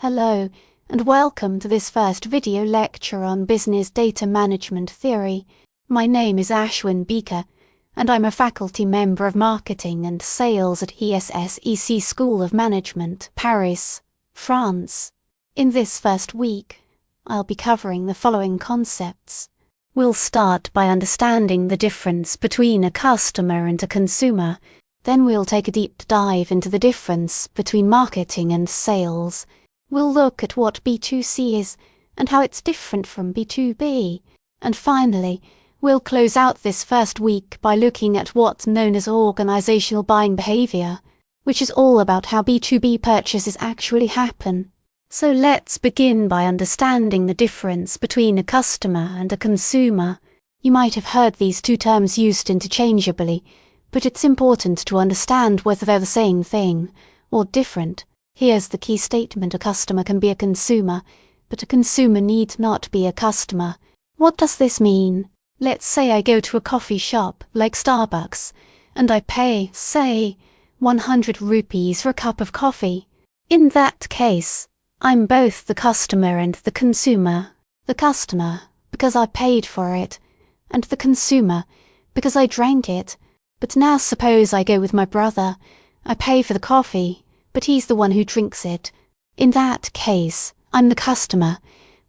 Hello, and welcome to this first video lecture on Business Data Management Theory. My name is Ashwin Beaker, and I'm a faculty member of Marketing and Sales at ESSEC School of Management, Paris, France. In this first week, I'll be covering the following concepts. We'll start by understanding the difference between a customer and a consumer. Then we'll take a deep dive into the difference between marketing and sales. We'll look at what B2C is and how it's different from B2B. And finally, we'll close out this first week by looking at what's known as organizational buying behavior, which is all about how B2B purchases actually happen. So let's begin by understanding the difference between a customer and a consumer. You might have heard these two terms used interchangeably, but it's important to understand whether they're the same thing or different. Here's the key statement: a customer can be a consumer, but a consumer need not be a customer. What does this mean? Let's say I go to a coffee shop like Starbucks and I pay, say, 100 rupees for a cup of coffee. In that case, I'm both the customer and the consumer. The customer, because I paid for it, and the consumer, because I drank it. But now suppose I go with my brother. I pay for the coffee, but he's the one who drinks it. In that case, I'm the customer,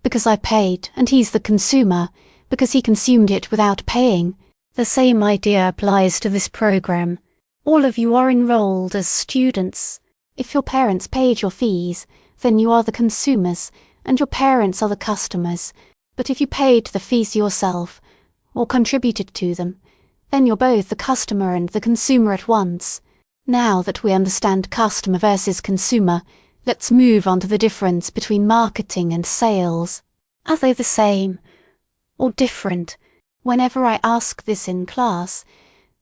because I paid, and he's the consumer, because he consumed it without paying. The same idea applies to this program. All of you are enrolled as students. If your parents paid your fees, then you are the consumers, and your parents are the customers. But if you paid the fees yourself, or contributed to them, then you're both the customer and the consumer at once. Now that we understand customer versus consumer, let's move on to the difference between marketing and sales. Are they the same or different? Whenever I ask this in class,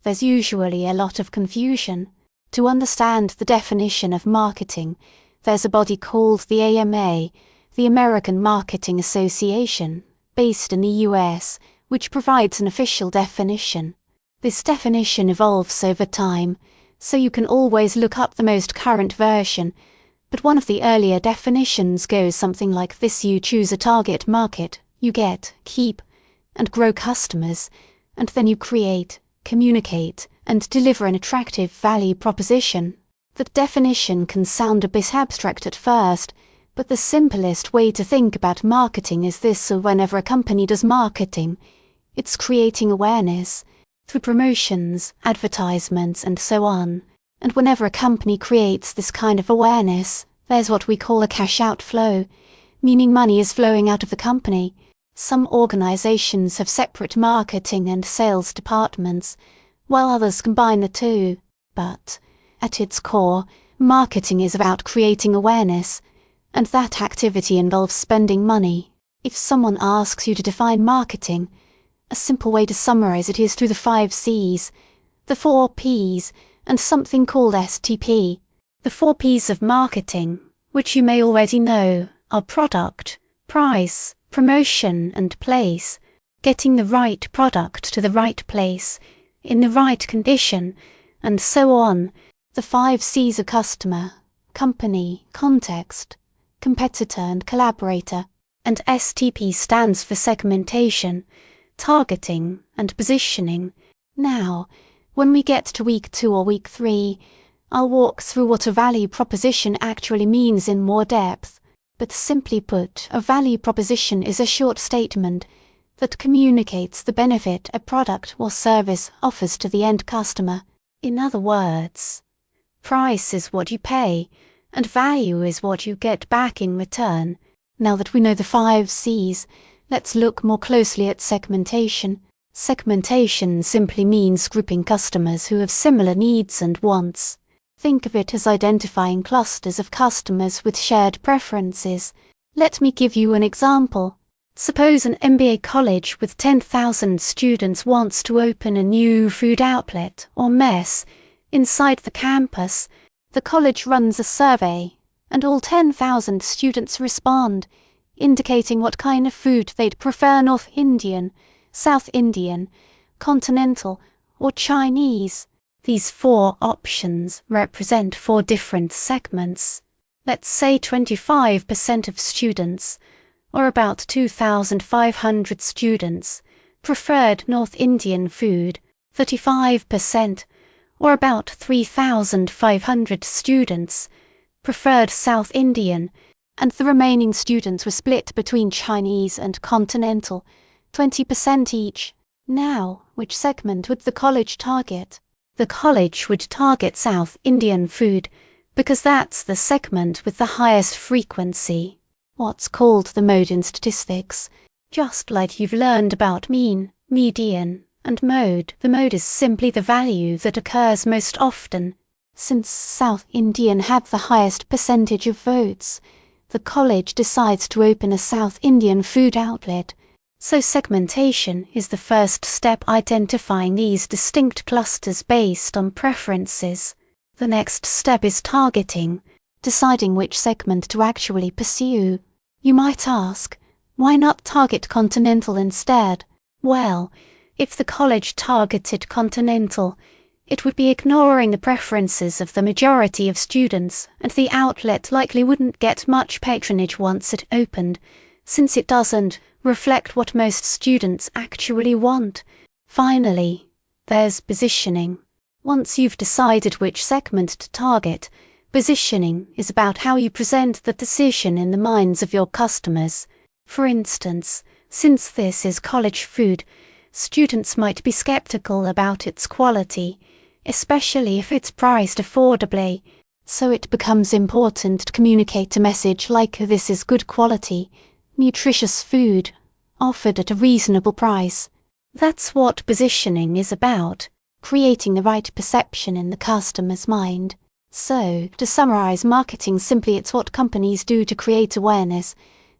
there's usually a lot of confusion. To understand the definition of marketing, there's a body called the AMA, the American Marketing Association, based in the US, which provides an official definition. This definition evolves over time, so you can always look up the most current version, but one of the earlier definitions goes something like this: you choose a target market, you get, keep, and grow customers, and then you create, communicate, and deliver an attractive value proposition. The definition can sound a bit abstract at first, but the simplest way to think about marketing is this: so whenever a company does marketing, it's creating awareness through promotions, advertisements, and so on. And whenever a company creates this kind of awareness, there's what we call a cash outflow, meaning money is flowing out of the company. Some organizations have separate marketing and sales departments, while others combine the two. But, at its core, marketing is about creating awareness, and that activity involves spending money. If someone asks you to define marketing, a simple way to summarize it is through the 5 C's, the 4 P's, and something called STP. The 4 P's of marketing, which you may already know, are product, price, promotion, and place. Getting the right product to the right place, in the right condition, and so on. The 5 C's are customer, company, context, competitor, and collaborator. And STP stands for segmentation, targeting, and positioning. Now, when we get to week 2 or week 3, I'll walk through what a value proposition actually means in more depth. But simply put, a value proposition is a short statement that communicates the benefit a product or service offers to the end customer. In other words, price is what you pay, and value is what you get back in return. Now that we know the 5 C's, let's look more closely at segmentation. Segmentation simply means grouping customers who have similar needs and wants. Think of it as identifying clusters of customers with shared preferences. Let me give you an example. Suppose an MBA college with 10,000 students wants to open a new food outlet or mess inside the campus. The college runs a survey, and all 10,000 students respond, indicating what kind of food they'd prefer: North Indian, South Indian, Continental, or Chinese. These 4 options represent 4 different segments. Let's say 25% of students, or about 2,500 students, preferred North Indian food, 35%, or about 3,500 students, preferred South Indian, and the remaining students were split between Chinese and continental, 20% each. Now, which segment would the college target? The college would target South Indian food because that's the segment with the highest frequency, what's called the mode in statistics. Just like you've learned about mean, median, and mode, the mode is simply the value that occurs most often. Since South Indian had the highest percentage of votes, the college decides to open a South Indian food outlet. So segmentation is the first step identifying these distinct clusters based on preferences. The next step is targeting, deciding which segment to actually pursue. You might ask, why not target continental instead? Well, if the college targeted continental, it would be ignoring the preferences of the majority of students, and the outlet likely wouldn't get much patronage once it opened, since it doesn't reflect what most students actually want. Finally, there's positioning. Once you've decided which segment to target, positioning is about how you present the decision in the minds of your customers. For instance, since this is college food, students might be skeptical about its quality, especially if it's priced affordably. So it becomes important to communicate a message like this is good quality, nutritious food, offered at a reasonable price. That's what positioning is about, creating the right perception in the customer's mind. So, to summarize marketing simply, it's what companies do to create awareness,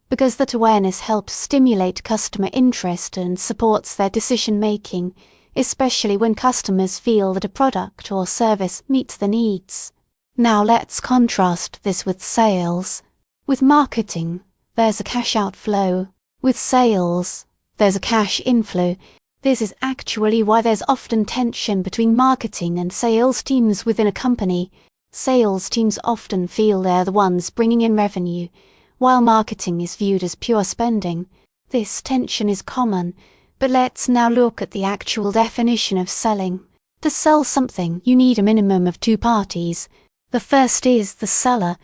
because that awareness helps stimulate customer interest and supports their decision-making, especially when customers feel that a product or service meets their needs. Now let's contrast this with sales. With marketing, there's a cash outflow. With sales, there's a cash inflow. This is actually why there's often tension between marketing and sales teams within a company. Sales teams often feel they're the ones bringing in revenue, while marketing is viewed as pure spending. This tension is common, but let's now look at the actual definition of selling. To sell something, you need a minimum of two parties. The first is the seller,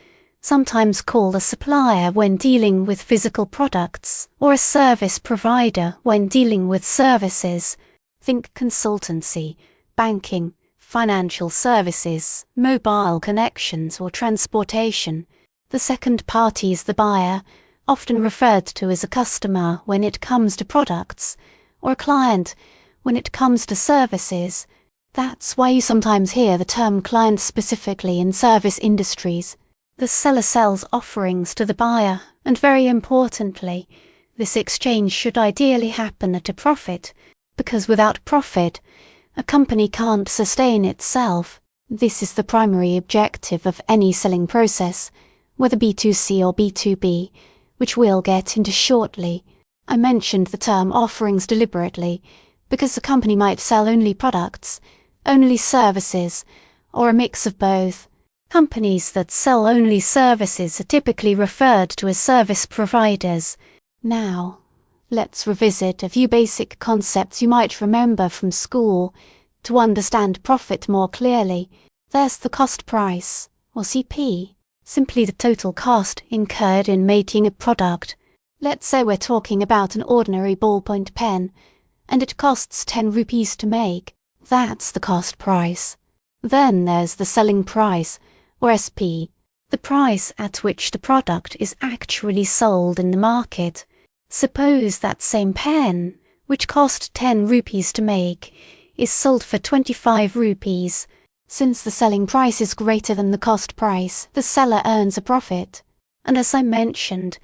sometimes called a supplier when dealing with physical products, or a service provider when dealing with services. Think consultancy, banking, financial services, mobile connections, or transportation. The second party is the buyer, often referred to as a customer when it comes to products, or a client when it comes to services. That's why you sometimes hear the term client specifically in service industries. The seller sells offerings to the buyer, and very importantly, this exchange should ideally happen at a profit, because without profit, a company can't sustain itself. This is the primary objective of any selling process, whether B2C or B2B, which we'll get into shortly. I mentioned the term offerings deliberately, because a company might sell only products, only services, or a mix of both. Companies that sell only services are typically referred to as service providers. Now, let's revisit a few basic concepts you might remember from school to understand profit more clearly. There's the cost price, or CP, simply the total cost incurred in making a product. Let's say we're talking about an ordinary ballpoint pen, and it costs 10 rupees to make. That's the cost price. Then there's the selling price, or SP, the price at which the product is actually sold in the market. Suppose that same pen, which cost 10 rupees to make, is sold for 25 rupees. Since the selling price is greater than the cost price, the seller earns a profit. And as I mentioned,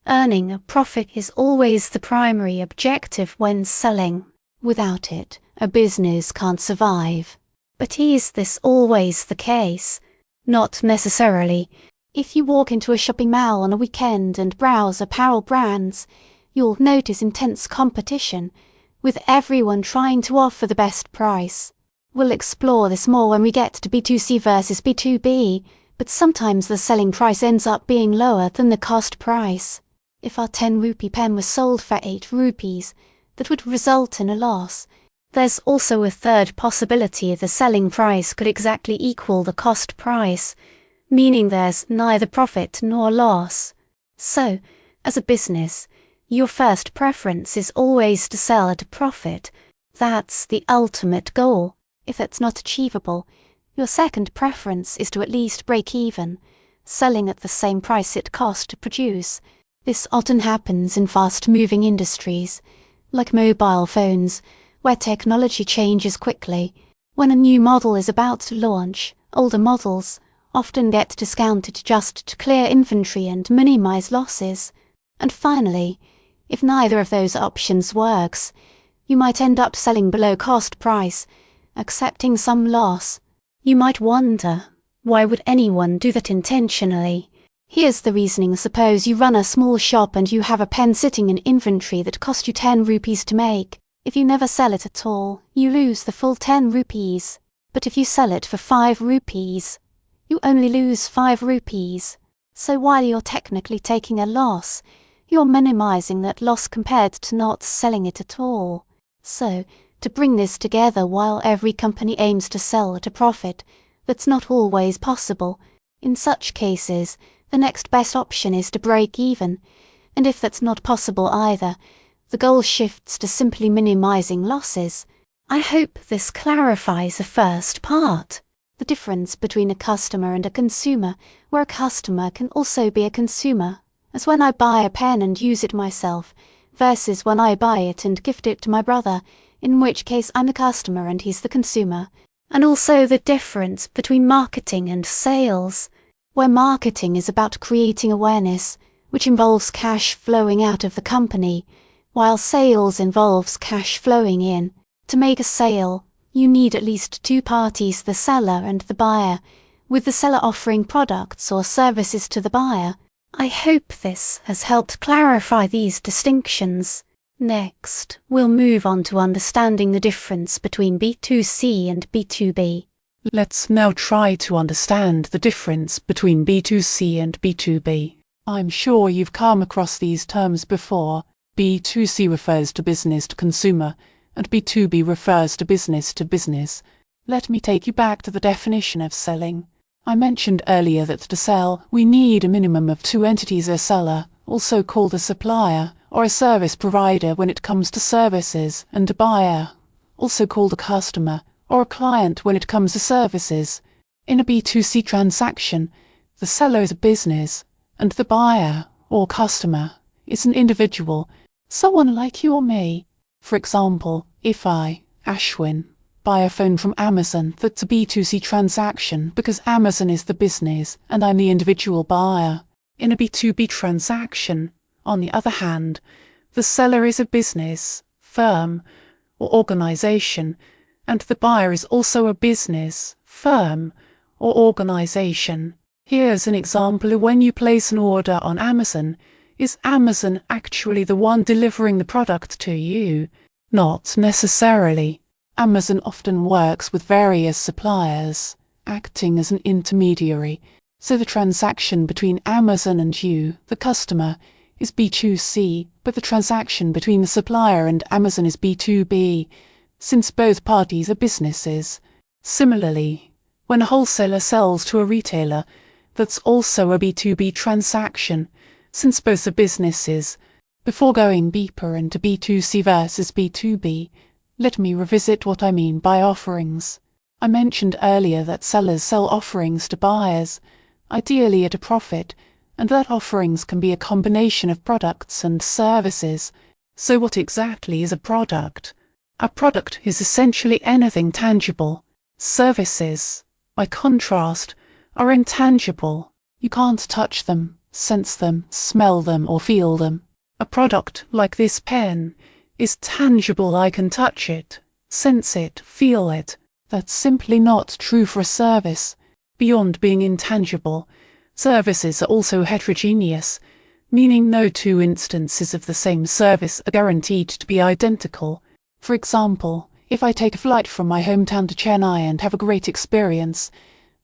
earning a profit is always the primary objective when selling. Without it, a business can't survive. But is this always the case? Not necessarily. If you walk into a shopping mall on a weekend and browse apparel brands, you'll notice intense competition, with everyone trying to offer the best price. We'll explore this more when we get to B2C versus B2B, But sometimes the selling price ends up being lower than the cost price. If our 10-rupee pen was sold for 8 rupees, that would result in a loss. There's also a third possibility: the selling price could exactly equal the cost price, meaning there's neither profit nor loss. So, as a business, your first preference is always to sell at a profit. That's the ultimate goal. If that's not achievable, your second preference is to at least break even, selling at the same price it cost to produce. This often happens in fast-moving industries, like mobile phones, where technology changes quickly. When a new model is about to launch, older models often get discounted just to clear inventory and minimize losses. And finally, if neither of those options works, you might end up selling below cost price, accepting some loss. You might wonder, why would anyone do that intentionally? Here's the reasoning. Suppose you run a small shop and you have a pen sitting in inventory that cost you 10 rupees to make. If you never sell it at all, you lose the full 10 rupees. But if you sell it for 5 rupees, you only lose 5 rupees. So while you're technically taking a loss, you're minimizing that loss compared to not selling it at all. So, to bring this together, while every company aims to sell at a profit, that's not always possible. In such cases, the next best option is to break even, and if that's not possible either, the goal shifts to simply minimizing losses. I hope this clarifies the first part, the difference between a customer and a consumer, where a customer can also be a consumer, as when I buy a pen and use it myself, versus when I buy it and gift it to my brother, in which case I'm the customer and he's the consumer. And also the difference between marketing and sales, where marketing is about creating awareness, which involves cash flowing out of the company, while sales involves cash flowing in. To make a sale, you need at least 2 parties, the seller and the buyer, with the seller offering products or services to the buyer. I hope this has helped clarify these distinctions. Next, we'll move on to understanding the difference between B2C and B2B. Let's now try to understand the difference between B2C and B2B. I'm sure you've come across these terms before. B2C refers to business to consumer, and B2B refers to business. Let me take you back to the definition of selling. I mentioned earlier that to sell, we need a minimum of 2 entities: a seller, also called a supplier, or a service provider when it comes to services, and a buyer, also called a customer, or a client when it comes to services. In a B2C transaction, the seller is a business, and the buyer, or customer, is an individual, someone like you or me. For example, if I, Ashwin, buy a phone from Amazon, that's a B2C transaction because Amazon is the business and I'm the individual buyer. In a B2B transaction, on the other hand, the seller is a business, firm, or organization, and the buyer is also a business, firm, or organization. Here's an example of when you place an order on Amazon. Is Amazon actually the one delivering the product to you? Not necessarily. Amazon often works with various suppliers, acting as an intermediary, so the transaction between Amazon and you, the customer, is B2C, but the transaction between the supplier and Amazon is B2B, since both parties are businesses. Similarly, when a wholesaler sells to a retailer, that's also a B2B transaction, since both are businesses. Before going deeper into B2C versus B2B, let me revisit what I mean by offerings. I mentioned earlier that sellers sell offerings to buyers, ideally at a profit, and that offerings can be a combination of products and services. So what exactly is a product? A product is essentially anything tangible. Services, by contrast, are intangible. You can't touch them, sense them, smell them, or feel them. A product like this pen is tangible. I can touch it, sense it, feel it. That's simply not true for a service. Beyond being intangible, services are also heterogeneous, meaning no 2 instances of the same service are guaranteed to be identical. For example, if I take a flight from my hometown to Chennai and have a great experience,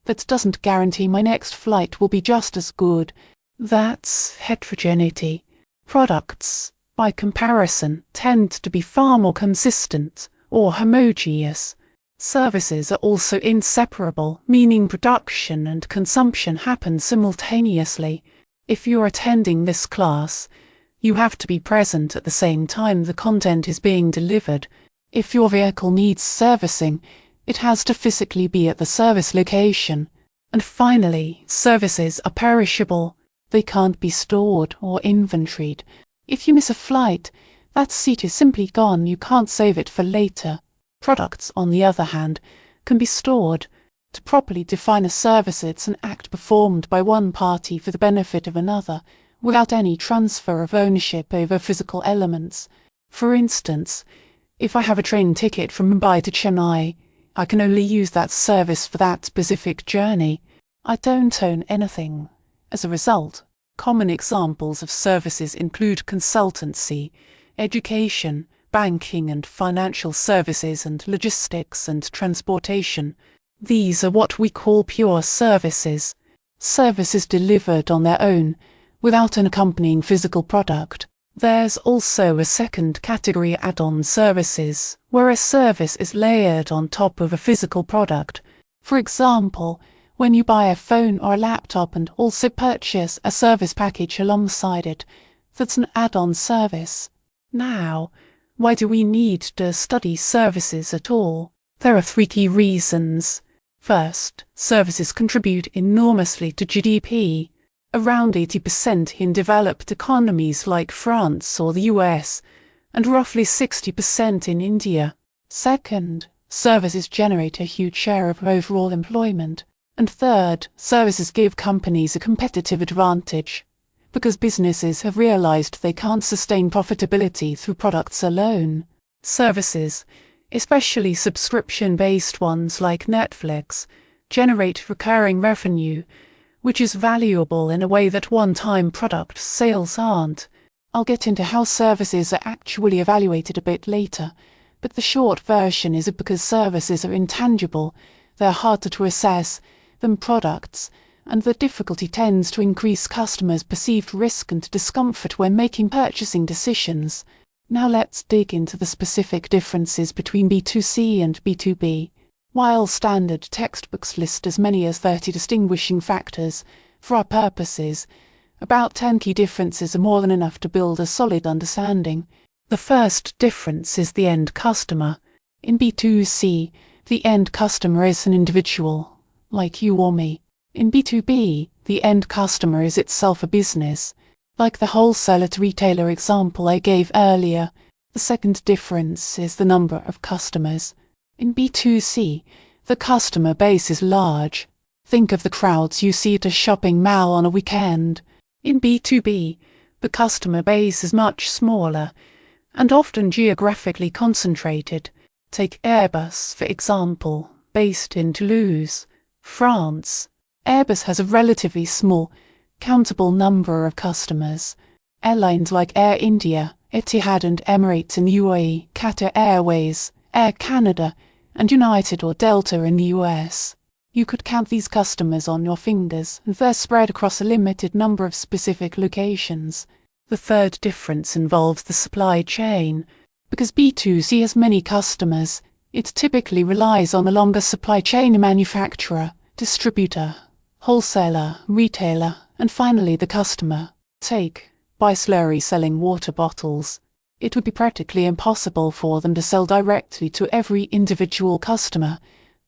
That doesn't guarantee my next flight will be just as good. That's heterogeneity. Products, by comparison, tend to be far more consistent or homogeneous. Services are also inseparable, meaning production and consumption happen simultaneously. If you're attending this class, you have to be present at the same time the content is being delivered. If your vehicle needs servicing, it has to physically be at the service location. And finally, services are perishable. They can't be stored or inventoried. If you miss a flight, that seat is simply gone. You can't save it for later. Products, on the other hand, can be stored. To properly define a service, it's an act performed by one party for the benefit of another, without any transfer of ownership over physical elements. For instance, if I have a train ticket from Mumbai to Chennai, I can only use that service for that specific journey. I don't own anything. As a result, common examples of services include consultancy, education, banking and financial services, and logistics and transportation. These are what we call pure services. Services delivered on their own, without an accompanying physical product. There's also a second category, add-on services, where a service is layered on top of a physical product. For example, when you buy a phone or a laptop and also purchase a service package alongside it, that's an add-on service. Now, why do we need to study services at all? There are 3 key reasons. First, services contribute enormously to GDP, around 80% in developed economies like France or the US, and roughly 60% in India. Second, services generate a huge share of overall employment. And third, services give companies a competitive advantage, because businesses have realized they can't sustain profitability through products alone. Services, especially subscription-based ones like Netflix, generate recurring revenue, which is valuable in a way that one-time product sales aren't. I'll get into how services are actually evaluated a bit later, but the short version is because services are intangible, they're harder to assess than products, and the difficulty tends to increase customers' perceived risk and discomfort when making purchasing decisions. Now let's dig into the specific differences between B2C and B2B. While standard textbooks list as many as 30 distinguishing factors, for our purposes, about 10 key differences are more than enough to build a solid understanding. The first difference is the end customer. In B2C, the end customer is an individual, like you or me. In B2B, the end customer is itself a business, like the wholesaler to retailer example I gave earlier. The second difference is the number of customers. In B2C, the customer base is large. Think of the crowds you see at a shopping mall on a weekend. In B2B, the customer base is much smaller and often geographically concentrated. Take Airbus, for example, based in Toulouse, France. Airbus has a relatively small, countable number of customers. Airlines like Air India, Etihad and Emirates in the UAE, Qatar Airways, Air Canada, and United or Delta in the US. You could count these customers on your fingers, and they're spread across a limited number of specific locations. The third difference involves the supply chain. Because B2C has many customers, it typically relies on a longer supply chain: manufacturer, distributor, wholesaler, retailer, and finally the customer. Take Bisleri selling water bottles. It would be practically impossible for them to sell directly to every individual customer,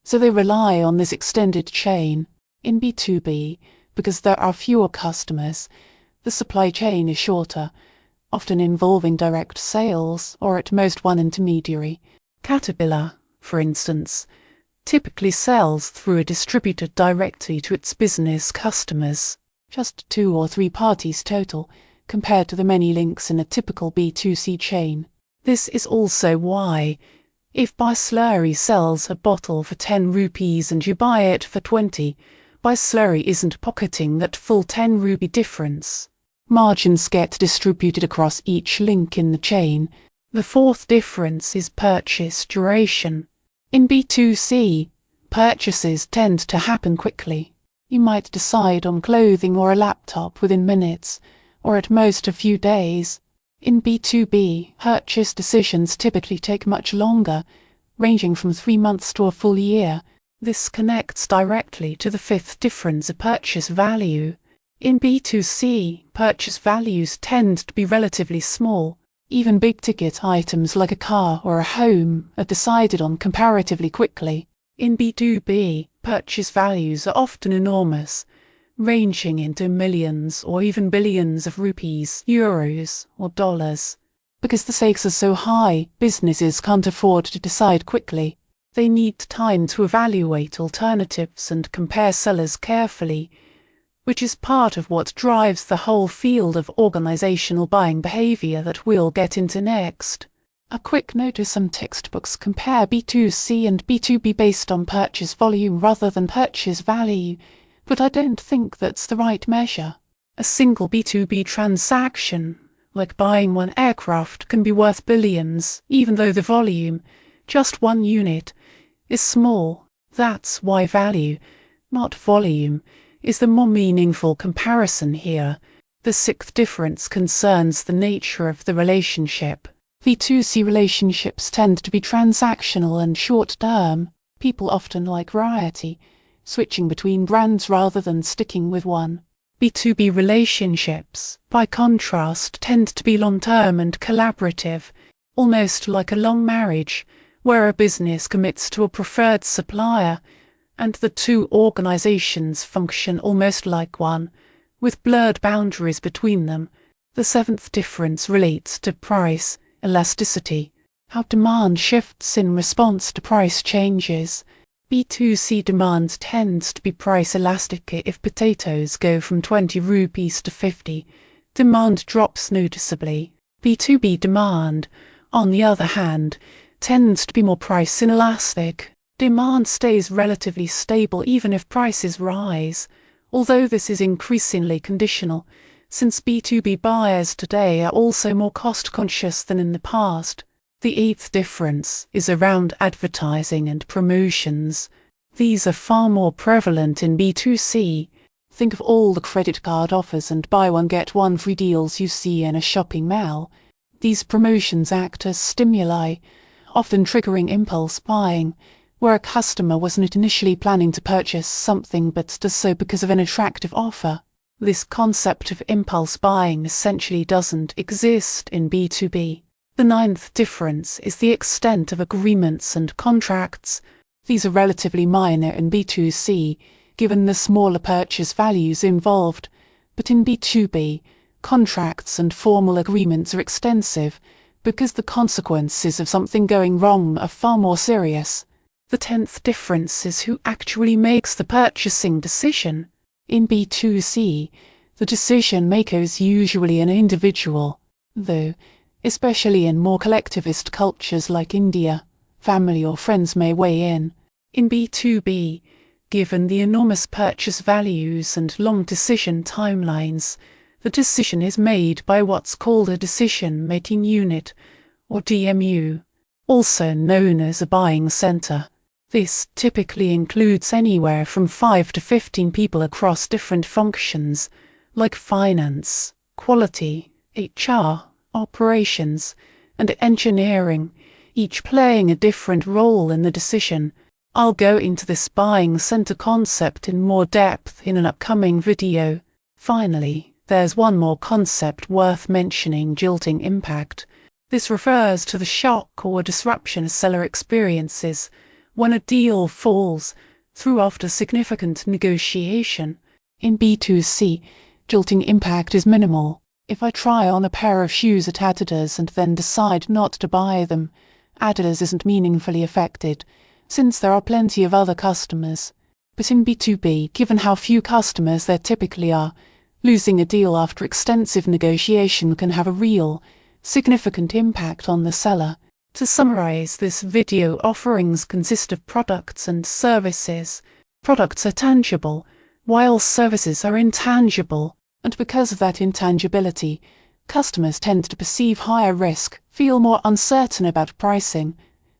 so they rely on this extended chain. In B2B, because there are fewer customers, the supply chain is shorter, often involving direct sales or at most one intermediary. Caterpillar, for instance, typically sells through a distributor directly to its business customers, just 2 or 3 parties total, compared to the many links in a typical B2C chain. This is also why, if Bisleri sells a bottle for 10 rupees and you buy it for 20, Bisleri isn't pocketing that full 10 rupee difference. Margins get distributed across each link in the chain. The fourth difference is purchase duration. In B2C, purchases tend to happen quickly. You might decide on clothing or a laptop within minutes, or at most a few days. In B2B, purchase decisions typically take much longer, ranging from 3 months to a full year. This connects directly to the fifth difference of purchase value. In B2C, purchase values tend to be relatively small. Even big-ticket items like a car or a home are decided on comparatively quickly. In B2B, purchase values are often enormous, ranging into millions or even billions of rupees, euros, or dollars. Because the stakes are so high, businesses can't afford to decide quickly. They need time to evaluate alternatives and compare sellers carefully, which is part of what drives the whole field of organizational buying behavior that we'll get into next. A quick note is some textbooks compare B2C and B2B based on purchase volume rather than purchase value, but I don't think that's the right measure. A single B2B transaction, like buying one aircraft, can be worth billions, even though the volume, just one unit, is small. That's why value, not volume, is the more meaningful comparison here. The sixth difference concerns the nature of the relationship. B2C relationships tend to be transactional and short-term. People often like variety, switching between brands rather than sticking with one. B2B relationships, by contrast, tend to be long-term and collaborative, almost like a long marriage, where a business commits to a preferred supplier, and the two organizations function almost like one, with blurred boundaries between them. The seventh difference relates to price elasticity, how demand shifts in response to price changes. B2C demand tends to be price elastic. If potatoes go from 20 rupees to 50, demand drops noticeably. B2B demand, on the other hand, tends to be more price inelastic. Demand stays relatively stable even if prices rise, although this is increasingly conditional, since B2B buyers today are also more cost-conscious than in the past. The eighth difference is around advertising and promotions. These are far more prevalent in B2C. Think of all the credit card offers and buy one get one free deals you see in a shopping mall. These promotions act as stimuli, often triggering impulse buying, where a customer wasn't initially planning to purchase something but does so because of an attractive offer. This concept of impulse buying essentially doesn't exist in B2B. The ninth difference is the extent of agreements and contracts. These are relatively minor in B2C, given the smaller purchase values involved, but in B2B, contracts and formal agreements are extensive, because the consequences of something going wrong are far more serious. The 10th difference is who actually makes the purchasing decision. In B2C, the decision maker is usually an individual, though, especially in more collectivist cultures like India, family or friends may weigh in. In B2B, given the enormous purchase values and long decision timelines, the decision is made by what's called a decision-making unit, or DMU, also known as a buying center. This typically includes anywhere from 5 to 15 people across different functions, like finance, quality, HR, operations, and engineering, each playing a different role in the decision. I'll go into this buying center concept in more depth in an upcoming video. Finally, there's one more concept worth mentioning: jilting impact. This refers to the shock or disruption a seller experiences when a deal falls through after significant negotiation. In B2C, jilting impact is minimal. If I try on a pair of shoes at Adidas and then decide not to buy them, Adidas isn't meaningfully affected, since there are plenty of other customers. But in B2B, given how few customers there typically are, losing a deal after extensive negotiation can have a real, significant impact on the seller. To summarize, this video, offerings consist of products and services. Products are tangible, while services are intangible, and because of that intangibility, customers tend to perceive higher risk, feel more uncertain about pricing,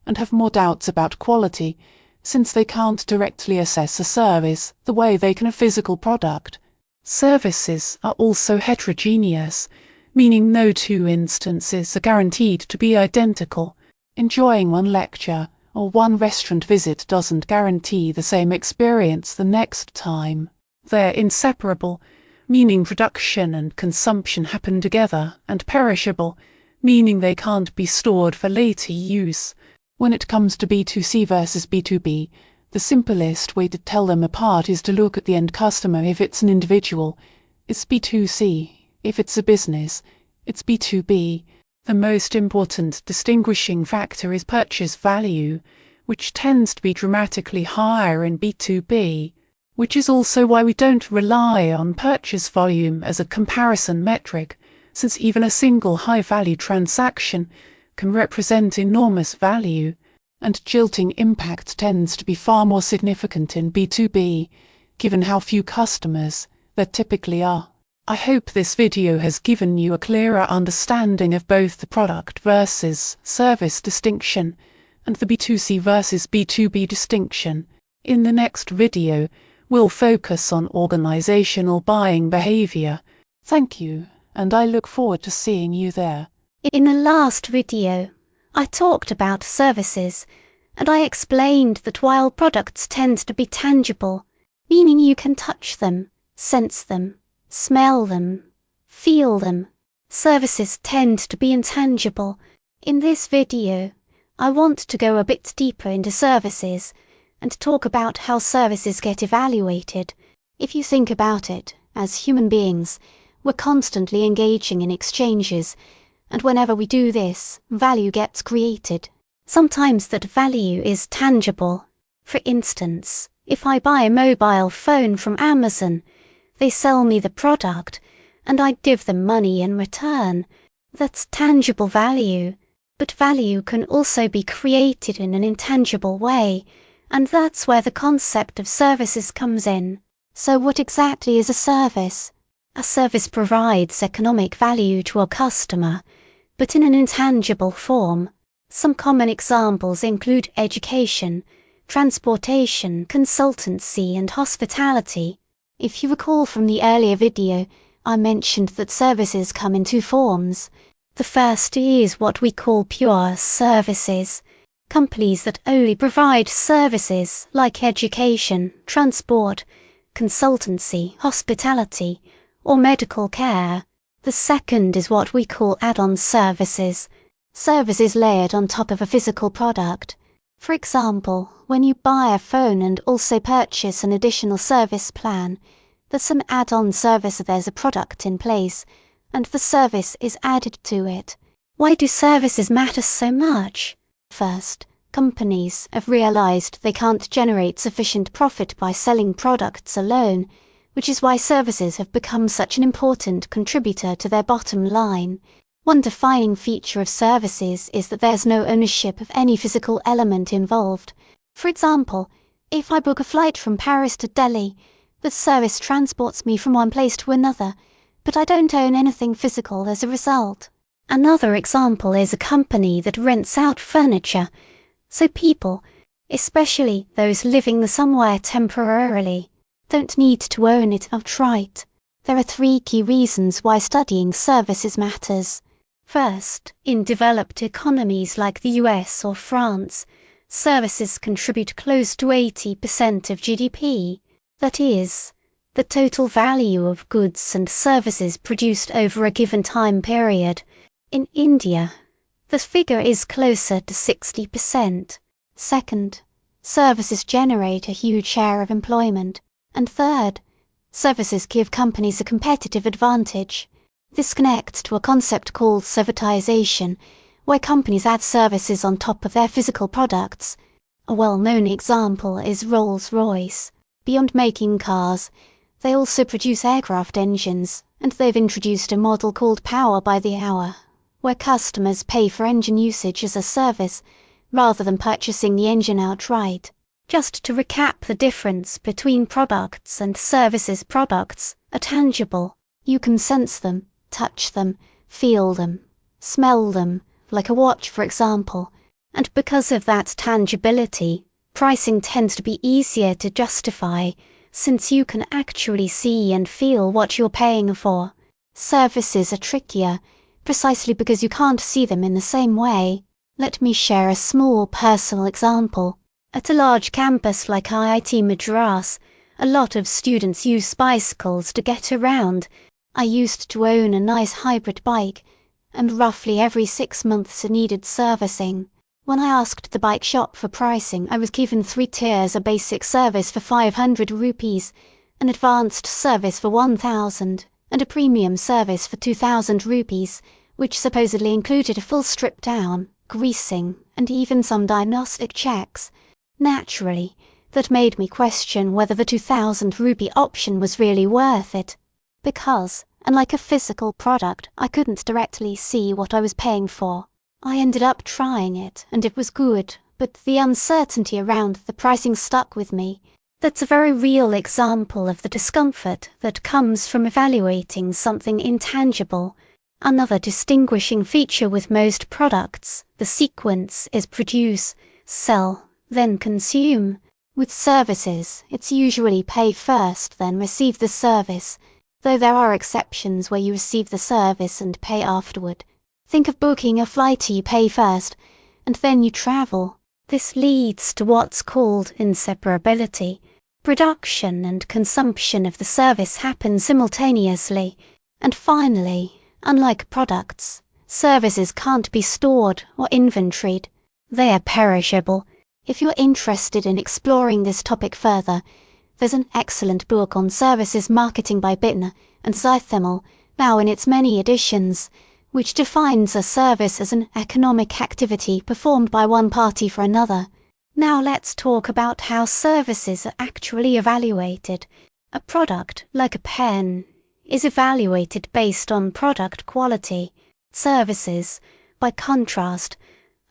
and have more doubts about quality, since they can't directly assess a service the way they can a physical product. Services are also heterogeneous, meaning no two instances are guaranteed to be identical. Enjoying one lecture or one restaurant visit doesn't guarantee the same experience the next time. They're inseparable, meaning production and consumption happen together, and perishable, meaning they can't be stored for later use. When it comes to B2C versus B2B, the simplest way to tell them apart is to look at the end customer. If it's an individual, it's B2C. If it's a business, it's B2B. The most important distinguishing factor is purchase value, which tends to be dramatically higher in B2B, which is also why we don't rely on purchase volume as a comparison metric, since even a single high-value transaction can represent enormous value, and jilting impact tends to be far more significant in B2B, given how few customers there typically are. I hope this video has given you a clearer understanding of both the product versus service distinction and the B2C versus B2B distinction. In the next video, we'll focus on organizational buying behavior. Thank you, and I look forward to seeing you there. In the last video, I talked about services, and I explained that while products tend to be tangible, meaning you can touch them, sense them, smell them, feel them, services tend to be intangible. In this video, I want to go a bit deeper into services and talk about how services get evaluated. If you think about it, as human beings, we're constantly engaging in exchanges, and whenever we do this, value gets created. Sometimes that value is tangible. For instance, if I buy a mobile phone from Amazon, they sell me the product, and I give them money in return. That's tangible value. But value can also be created in an intangible way, and that's where the concept of services comes in. So what exactly is a service? A service provides economic value to a customer, but in an intangible form. Some common examples include education, transportation, consultancy, and hospitality. If you recall from the earlier video, I mentioned that services come in two forms. The first is what we call pure services, companies that only provide services like education, transport, consultancy, hospitality, or medical care. The second is what we call add-on services, services layered on top of a physical product. For example, when you buy a phone and also purchase an additional service plan, there's some add-on service. There's a product in place, and the service is added to it. Why do services matter so much? First, companies have realized they can't generate sufficient profit by selling products alone, which is why services have become such an important contributor to their bottom line. One defining feature of services is that there's no ownership of any physical element involved. For example, if I book a flight from Paris to Delhi, the service transports me from one place to another, but I don't own anything physical as a result. Another example is a company that rents out furniture, so people, especially those living somewhere temporarily, don't need to own it outright. There are 3 key reasons why studying services matters. First, in developed economies like the US or France, services contribute close to 80% of GDP. That is, the total value of goods and services produced over a given time period. In India, the figure is closer to 60%. Second, services generate a huge share of employment. And third, services give companies a competitive advantage. This connects to a concept called servitization, where companies add services on top of their physical products. A well-known example is Rolls-Royce. Beyond making cars, they also produce aircraft engines, and they've introduced a model called Power by the Hour, where customers pay for engine usage as a service, rather than purchasing the engine outright. Just to recap the difference between products and services: products are tangible. You can sense them, touch them, feel them, smell them, like a watch for example, and because of that tangibility, Pricing tends to be easier to justify since you can actually see and feel what you're paying for. Services are trickier precisely because you can't see them in the same way. Let me share a small personal example. At a large campus like IIT Madras, a lot of students use bicycles to get around. I used to own a nice hybrid bike, and roughly every 6 months it needed servicing. When I asked the bike shop for pricing, I was given 3 tiers: a basic service for 500 rupees, an advanced service for 1,000, and a premium service for 2,000 rupees, which supposedly included a full strip down, greasing, and even some diagnostic checks. Naturally, that made me question whether the 2,000 rupee option was really worth it. Because, unlike a physical product, I couldn't directly see what I was paying for. I ended up trying it, and it was good, but the uncertainty around the pricing stuck with me. That's a very real example of the discomfort that comes from evaluating something intangible. Another distinguishing feature with most products, the sequence, is produce, sell, then consume. With services, it's usually pay first, then receive the service, though there are exceptions where you receive the service and pay afterward. Think of booking a flight. You pay first, and then you travel. This leads to what's called inseparability. Production and consumption of the service happen simultaneously. And finally, unlike products, services can't be stored or inventoried. They are perishable. If you're interested in exploring this topic further, there's an excellent book on services marketing by Bittner and Zythemel, now in its many editions, which defines a service as an economic activity performed by one party for another. Now let's talk about how services are actually evaluated. A product, like a pen, is evaluated based on product quality. Services, by contrast,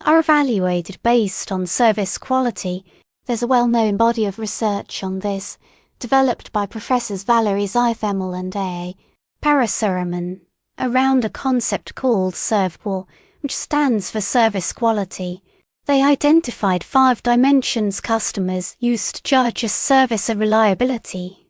are evaluated based on service quality. There's a well-known body of research on this, developed by Professors Valery Zythemel and A. Parasuraman, around a concept called ServQual, which stands for service quality. They identified 5 dimensions customers used to judge a service reliability: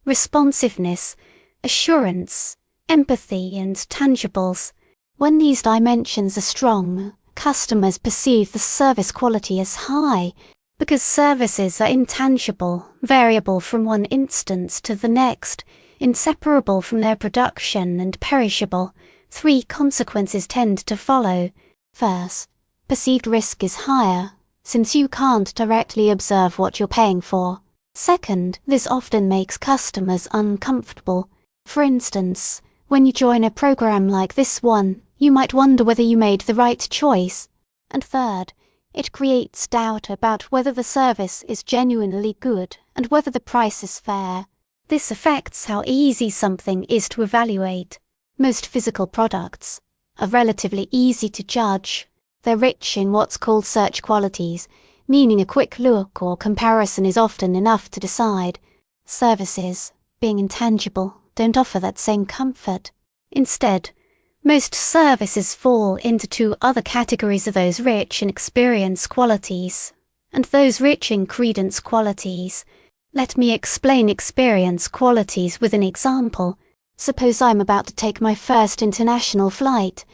responsiveness, assurance, empathy, and tangibles. When these dimensions are strong, customers perceive the service quality as high. Because services are intangible, variable from one instance to the next, inseparable from their production, and perishable, 3 consequences tend to follow. First, perceived risk is higher, since you can't directly observe what you're paying for. Second, this often makes customers uncomfortable. For instance, when you join a program like this one, you might wonder whether you made the right choice. And third, it creates doubt about whether the service is genuinely good and whether the price is fair. This affects how easy something is to evaluate. Most physical products are relatively easy to judge. They're rich in what's called search qualities, meaning a quick look or comparison is often enough to decide. Services, being intangible, don't offer that same comfort. Instead, most services fall into 2 other categories of those rich in experience qualities and those rich in credence qualities. Let me explain experience qualities with an example. Suppose I'm about to take my first international flight,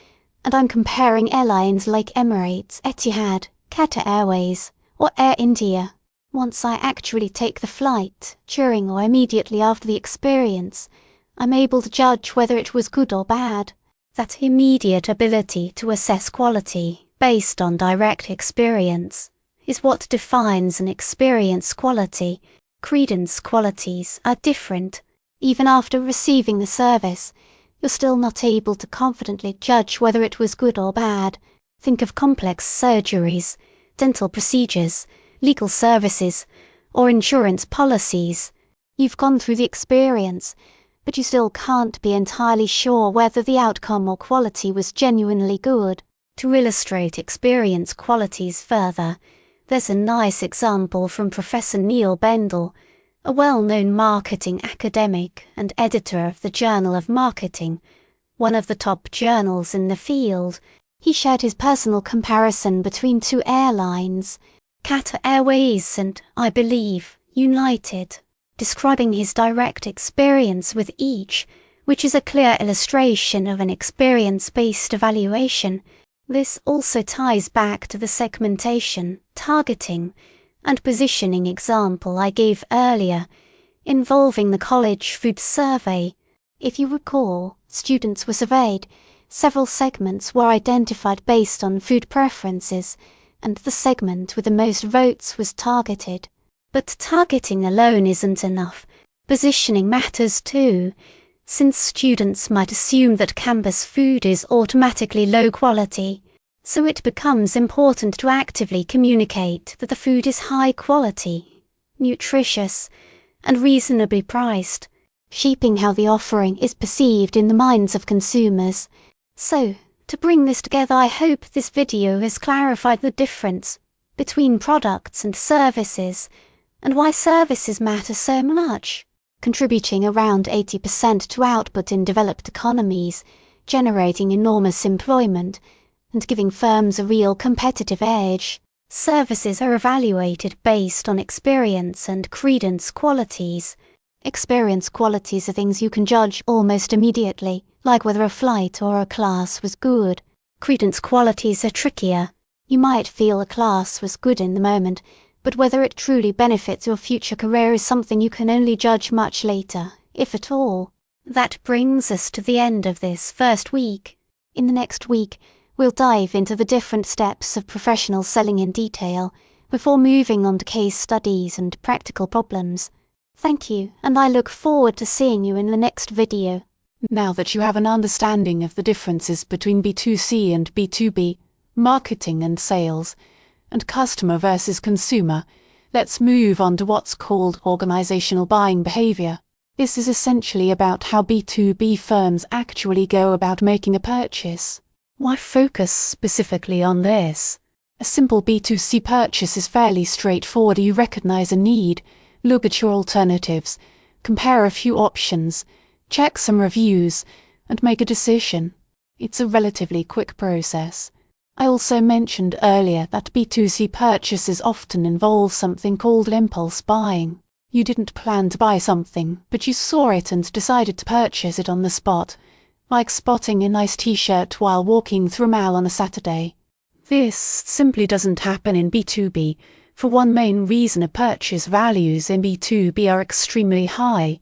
and I'm comparing airlines like Emirates, Etihad, Qatar Airways, or Air India. Once I actually take the flight, during or immediately after the experience, I'm able to judge whether it was good or bad. That immediate ability to assess quality based on direct experience is what defines an experience quality. Credence qualities are different. Even after receiving the service, you're still not able to confidently judge whether it was good or bad. Think of complex surgeries, dental procedures, legal services, or insurance policies. You've gone through the experience, but you still can't be entirely sure whether the outcome or quality was genuinely good. To illustrate experience qualities further, there's a nice example from Professor Neil Bendel, a well-known marketing academic and editor of the Journal of Marketing, one of the top journals in the field. He shared his personal comparison between 2 airlines. Qatar Airways and, I believe, United, describing his direct experience with each, which is a clear illustration of an experience-based evaluation. This also ties back to the segmentation, targeting, and positioning example I gave earlier, involving the college food survey. If you recall, students were surveyed, several segments were identified based on food preferences, and the segment with the most votes was targeted. But targeting alone isn't enough. Positioning matters too, since students might assume that campus food is automatically low quality. So it becomes important to actively communicate that the food is high quality, nutritious, and reasonably priced, shaping how the offering is perceived in the minds of consumers. So, to bring this together, I hope this video has clarified the difference between products and services, and why services matter so much, contributing around 80% to output in developed economies, generating enormous employment, and giving firms a real competitive edge. Services are evaluated based on experience and credence qualities. Experience qualities are things you can judge almost immediately, like whether a flight or a class was good. Credence qualities are trickier. You might feel a class was good in the moment, but whether it truly benefits your future career is something you can only judge much later, if at all. That brings us to the end of this first week. In the next week, we'll dive into the different steps of professional selling in detail, before moving on to case studies and practical problems. Thank you, and I look forward to seeing you in the next video. Now that you have an understanding of the differences between B2C and B2B, marketing and sales, and customer versus consumer, let's move on to what's called organizational buying behavior. This is essentially about how B2B firms actually go about making a purchase. Why focus specifically on this? A simple B2C purchase is fairly straightforward. You recognize a need, look at your alternatives, compare a few options, check some reviews, and make a decision. It's a relatively quick process. I also mentioned earlier that B2C purchases often involve something called impulse buying. You didn't plan to buy something, but you saw it and decided to purchase it on the spot, like spotting a nice t-shirt while walking through a mall on a Saturday. This simply doesn't happen in B2B, for one main reason: purchase values in B2B are extremely high,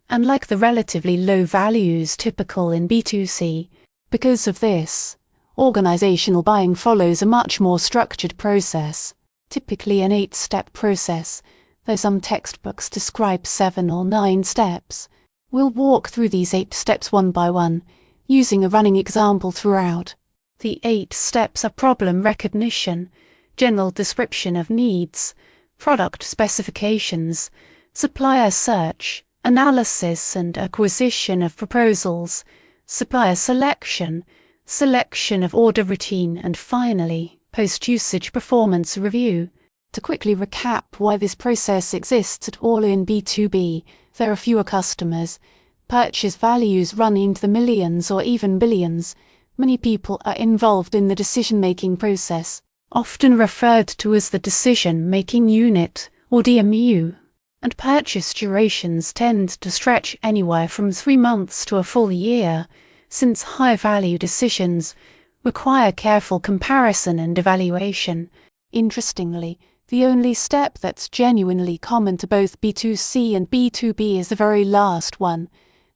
unlike the relatively low values typical in B2C. Because of this, organizational buying follows a much more structured process, typically an 8-step process, though some textbooks describe 7 or 9 steps. We'll walk through these 8 steps one by one, using a running example throughout. The 8 steps are problem recognition, general description of needs, product specifications, supplier search, analysis and acquisition of proposals, supplier selection, selection of order routine, and finally, post-usage performance review. To quickly recap why this process exists at all in B2B, there are fewer customers, purchase values run into the millions or even billions, many people are involved in the decision-making process, often referred to as the decision-making unit or DMU, and purchase durations tend to stretch anywhere from 3 months to a full year, since high-value decisions require careful comparison and evaluation. Interestingly, the only step that's genuinely common to both B2C and B2B is the very last one,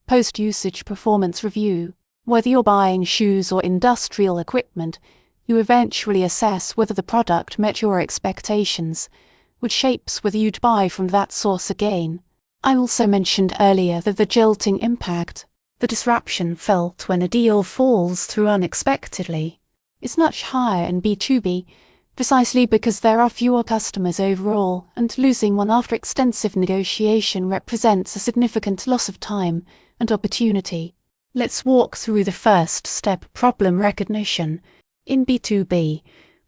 post-usage performance review. Whether you're buying shoes or industrial equipment, you eventually assess whether the product met your expectations, which shapes whether you'd buy from that source again. I also mentioned earlier that the jolting impact, the disruption felt when a deal falls through unexpectedly, is much higher in B2B, precisely because there are fewer customers overall, and losing one after extensive negotiation represents a significant loss of time and opportunity. Let's walk through the first step: problem recognition. In B2B,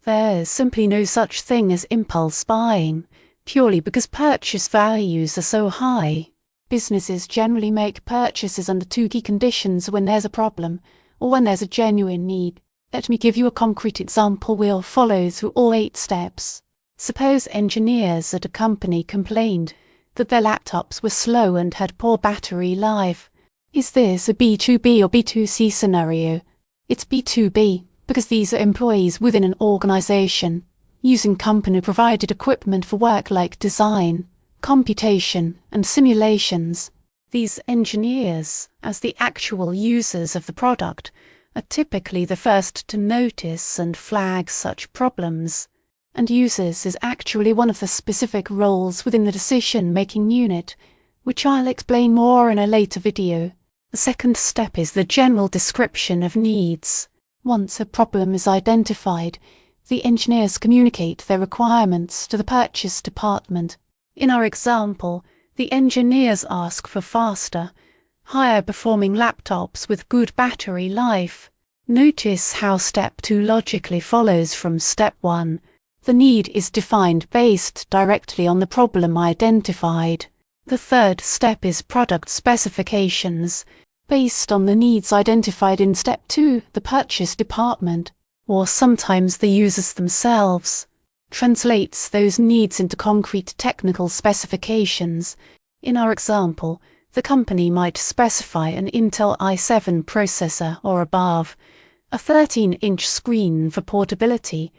there's simply no such thing as impulse buying, purely because purchase values are so high. Businesses generally make purchases under 2 key conditions: when there's a problem, or when there's a genuine need. Let me give you a concrete example we'll follow through all 8 steps. Suppose engineers at a company complained that their laptops were slow and had poor battery life. Is this a B2B or B2C scenario? It's B2B because these are employees within an organization using company-provided equipment for work like design, computation, and simulations. These engineers, as the actual users of the product, are typically the first to notice and flag such problems. And users is actually one of the specific roles within the decision-making unit, which I'll explain more in a later video. The second step is the general description of needs. Once a problem is identified, the engineers communicate their requirements to the purchase department. In our example, the engineers ask for faster, higher-performing laptops with good battery life. Notice how Step 2 logically follows from Step 1. The need is defined based directly on the problem identified. The third step is product specifications, based on the needs identified in Step 2, the purchase department, or sometimes the users themselves, translates those needs into concrete technical specifications. In our example, the company might specify an Intel i7 processor or above, a 13-inch screen for portability,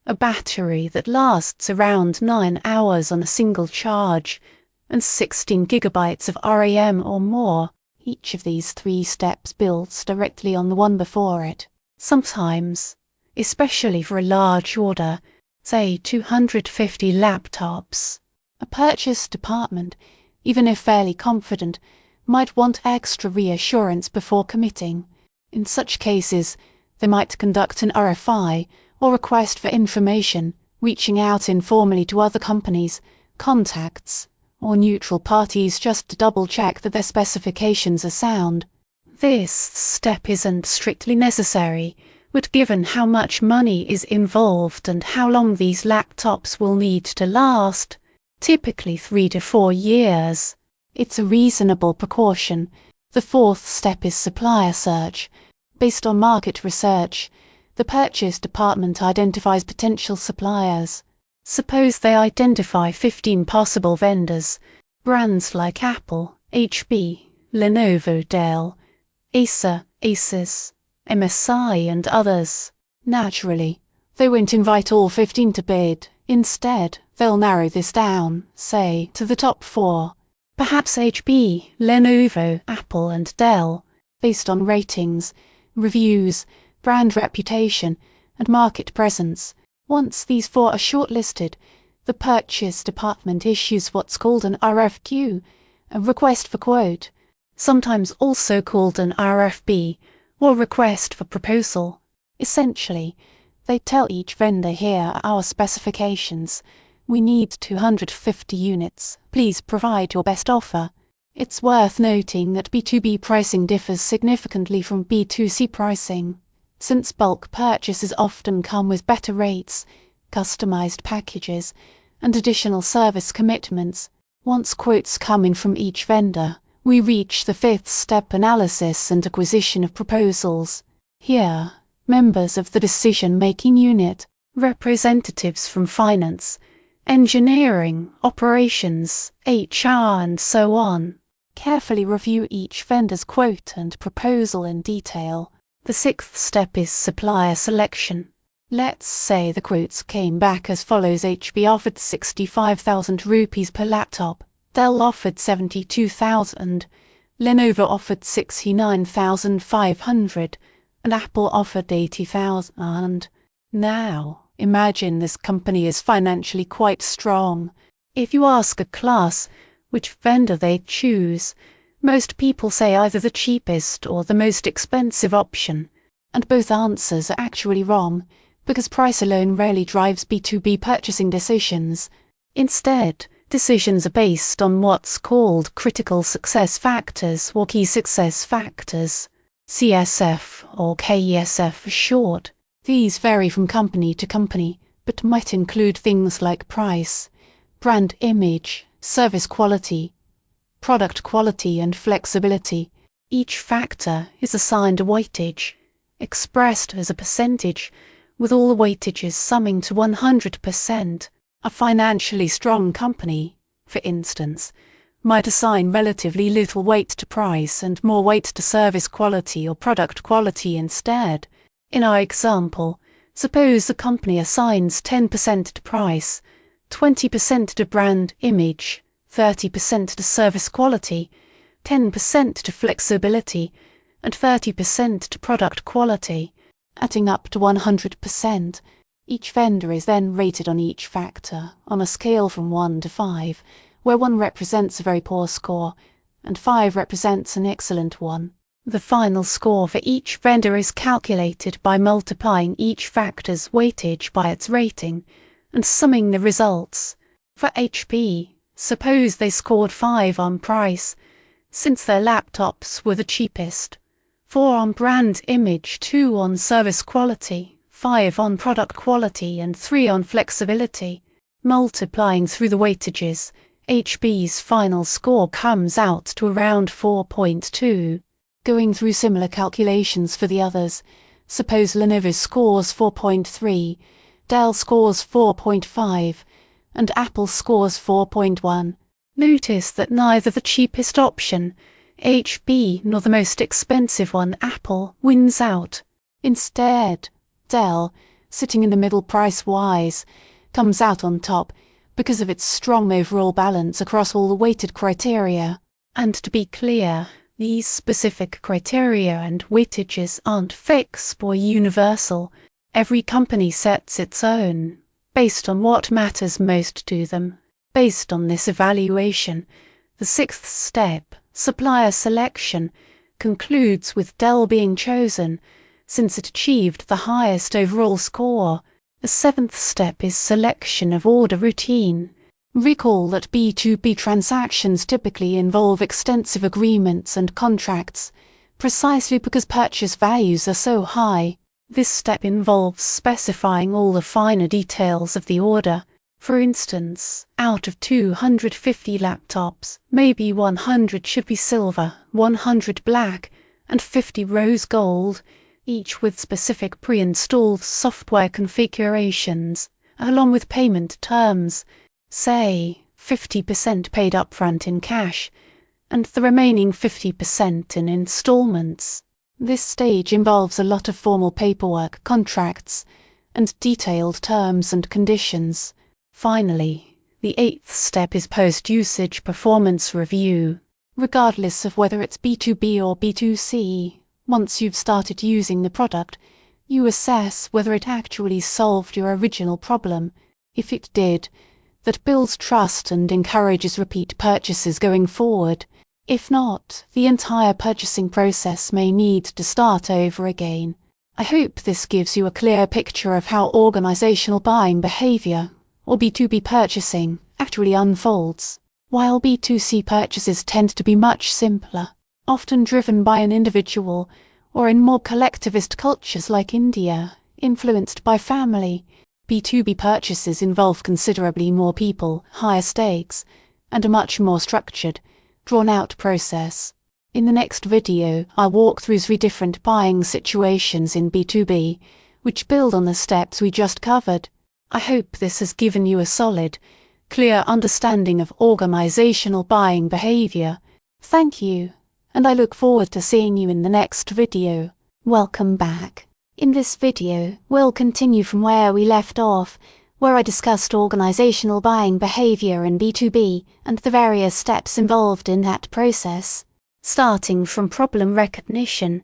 a battery that lasts around 9 hours on a single charge, and 16 gigabytes of RAM or more. Each of these 3 steps builds directly on the one before it. Sometimes, especially for a large order, say 250 laptops, a purchase department, even if fairly confident, might want extra reassurance before committing. In such cases, they might conduct an RFI or request for information, reaching out informally to other companies, contacts, or neutral parties just to double-check that their specifications are sound. This step isn't strictly necessary, but given how much money is involved and how long these laptops will need to last, typically 3 to 4 years, it's a reasonable precaution. The fourth step is supplier search. Based on market research, the purchase department identifies potential suppliers. Suppose they identify 15 possible vendors, brands like Apple, HP, Lenovo, Dell, Acer, Asus, MSI and others. Naturally, they won't invite all 15 to bid. Instead, they'll narrow this down, say, to the top 4. Perhaps HP, Lenovo, Apple and Dell, based on ratings, reviews, brand reputation, and market presence. Once these 4 are shortlisted, the purchase department issues what's called an RFQ, a request for quote, sometimes also called an RFB, or request for proposal. Essentially, they tell each vendor, here are our specifications. We need 250 units. Please provide your best offer. It's worth noting that B2B pricing differs significantly from B2C pricing, since bulk purchases often come with better rates, customized packages, and additional service commitments. Once quotes come in from each vendor, we reach the 5th step, analysis and acquisition of proposals. Here, members of the decision-making unit, representatives from finance, engineering, operations, HR, and so on, carefully review each vendor's quote and proposal in detail. The 6th step is supplier selection. Let's say the quotes came back as follows: HP offered 65,000 rupees per laptop, Dell offered 72,000, Lenovo offered 69,500, and Apple offered 80,000. Now, imagine this company is financially quite strong. If you ask a class which vendor they'd choose, most people say either the cheapest or the most expensive option, and both answers are actually wrong, because price alone rarely drives B2B purchasing decisions. Instead, decisions are based on what's called critical success factors or key success factors, CSF or KESF for short. These vary from company to company, but might include things like price, brand image, service quality, product quality and flexibility. Each factor is assigned a weightage, expressed as a percentage, with all the weightages summing to 100%. A financially strong company, for instance, might assign relatively little weight to price and more weight to service quality or product quality instead. In our example, suppose the company assigns 10% to price, 20% to brand image, 30% to service quality, 10% to flexibility, and 30% to product quality, adding up to 100%. Each vendor is then rated on each factor on a scale from 1 to 5, where 1 represents a very poor score and 5 represents an excellent one. The final score for each vendor is calculated by multiplying each factor's weightage by its rating and summing the results. For HP, suppose they scored 5 on price, since their laptops were the cheapest, 4 on brand image, 2 on service quality, 5 on product quality, and 3 on flexibility. Multiplying through the weightages, HP's final score comes out to around 4.2. Going through similar calculations for the others, suppose Lenovo scores 4.3, Dell scores 4.5, and Apple scores 4.1. Notice that neither the cheapest option, HP, nor the most expensive one, Apple, wins out. Instead, Dell, sitting in the middle price-wise, comes out on top because of its strong overall balance across all the weighted criteria. And to be clear, these specific criteria and weightages aren't fixed or universal. Every company sets its own, based on what matters most to them. Based on this evaluation, the 6th step, supplier selection, concludes with Dell being chosen, since it achieved the highest overall score. The 7th step is selection of order routine. Recall that B2B transactions typically involve extensive agreements and contracts, precisely because purchase values are so high. This step involves specifying all the finer details of the order. For instance, out of 250 laptops, maybe 100 should be silver, 100 black, and 50 rose gold, each with specific pre-installed software configurations, along with payment terms. Say, 50% paid upfront in cash, and the remaining 50% in installments. This stage involves a lot of formal paperwork, contracts, and detailed terms and conditions. Finally, the 8th step is post-usage performance review. Regardless of whether it's B2B or B2C, once you've started using the product, you assess whether it actually solved your original problem. If it did, that builds trust and encourages repeat purchases going forward. If not, the entire purchasing process may need to start over again. I hope this gives you a clear picture of how organizational buying behavior, or B2B purchasing, actually unfolds. While B2C purchases tend to be much simpler, often driven by an individual, or in more collectivist cultures like India, influenced by family, B2B purchases involve considerably more people, higher stakes, and a much more structured, drawn-out process. In the next video, I'll walk through 3 different buying situations in B2B, which build on the steps we just covered. I hope this has given you a solid, clear understanding of organizational buying behavior. Thank you, and I look forward to seeing you in the next video. Welcome back. In this video, we'll continue from where we left off, where I discussed organizational buying behavior in B2B and the various steps involved in that process, starting from problem recognition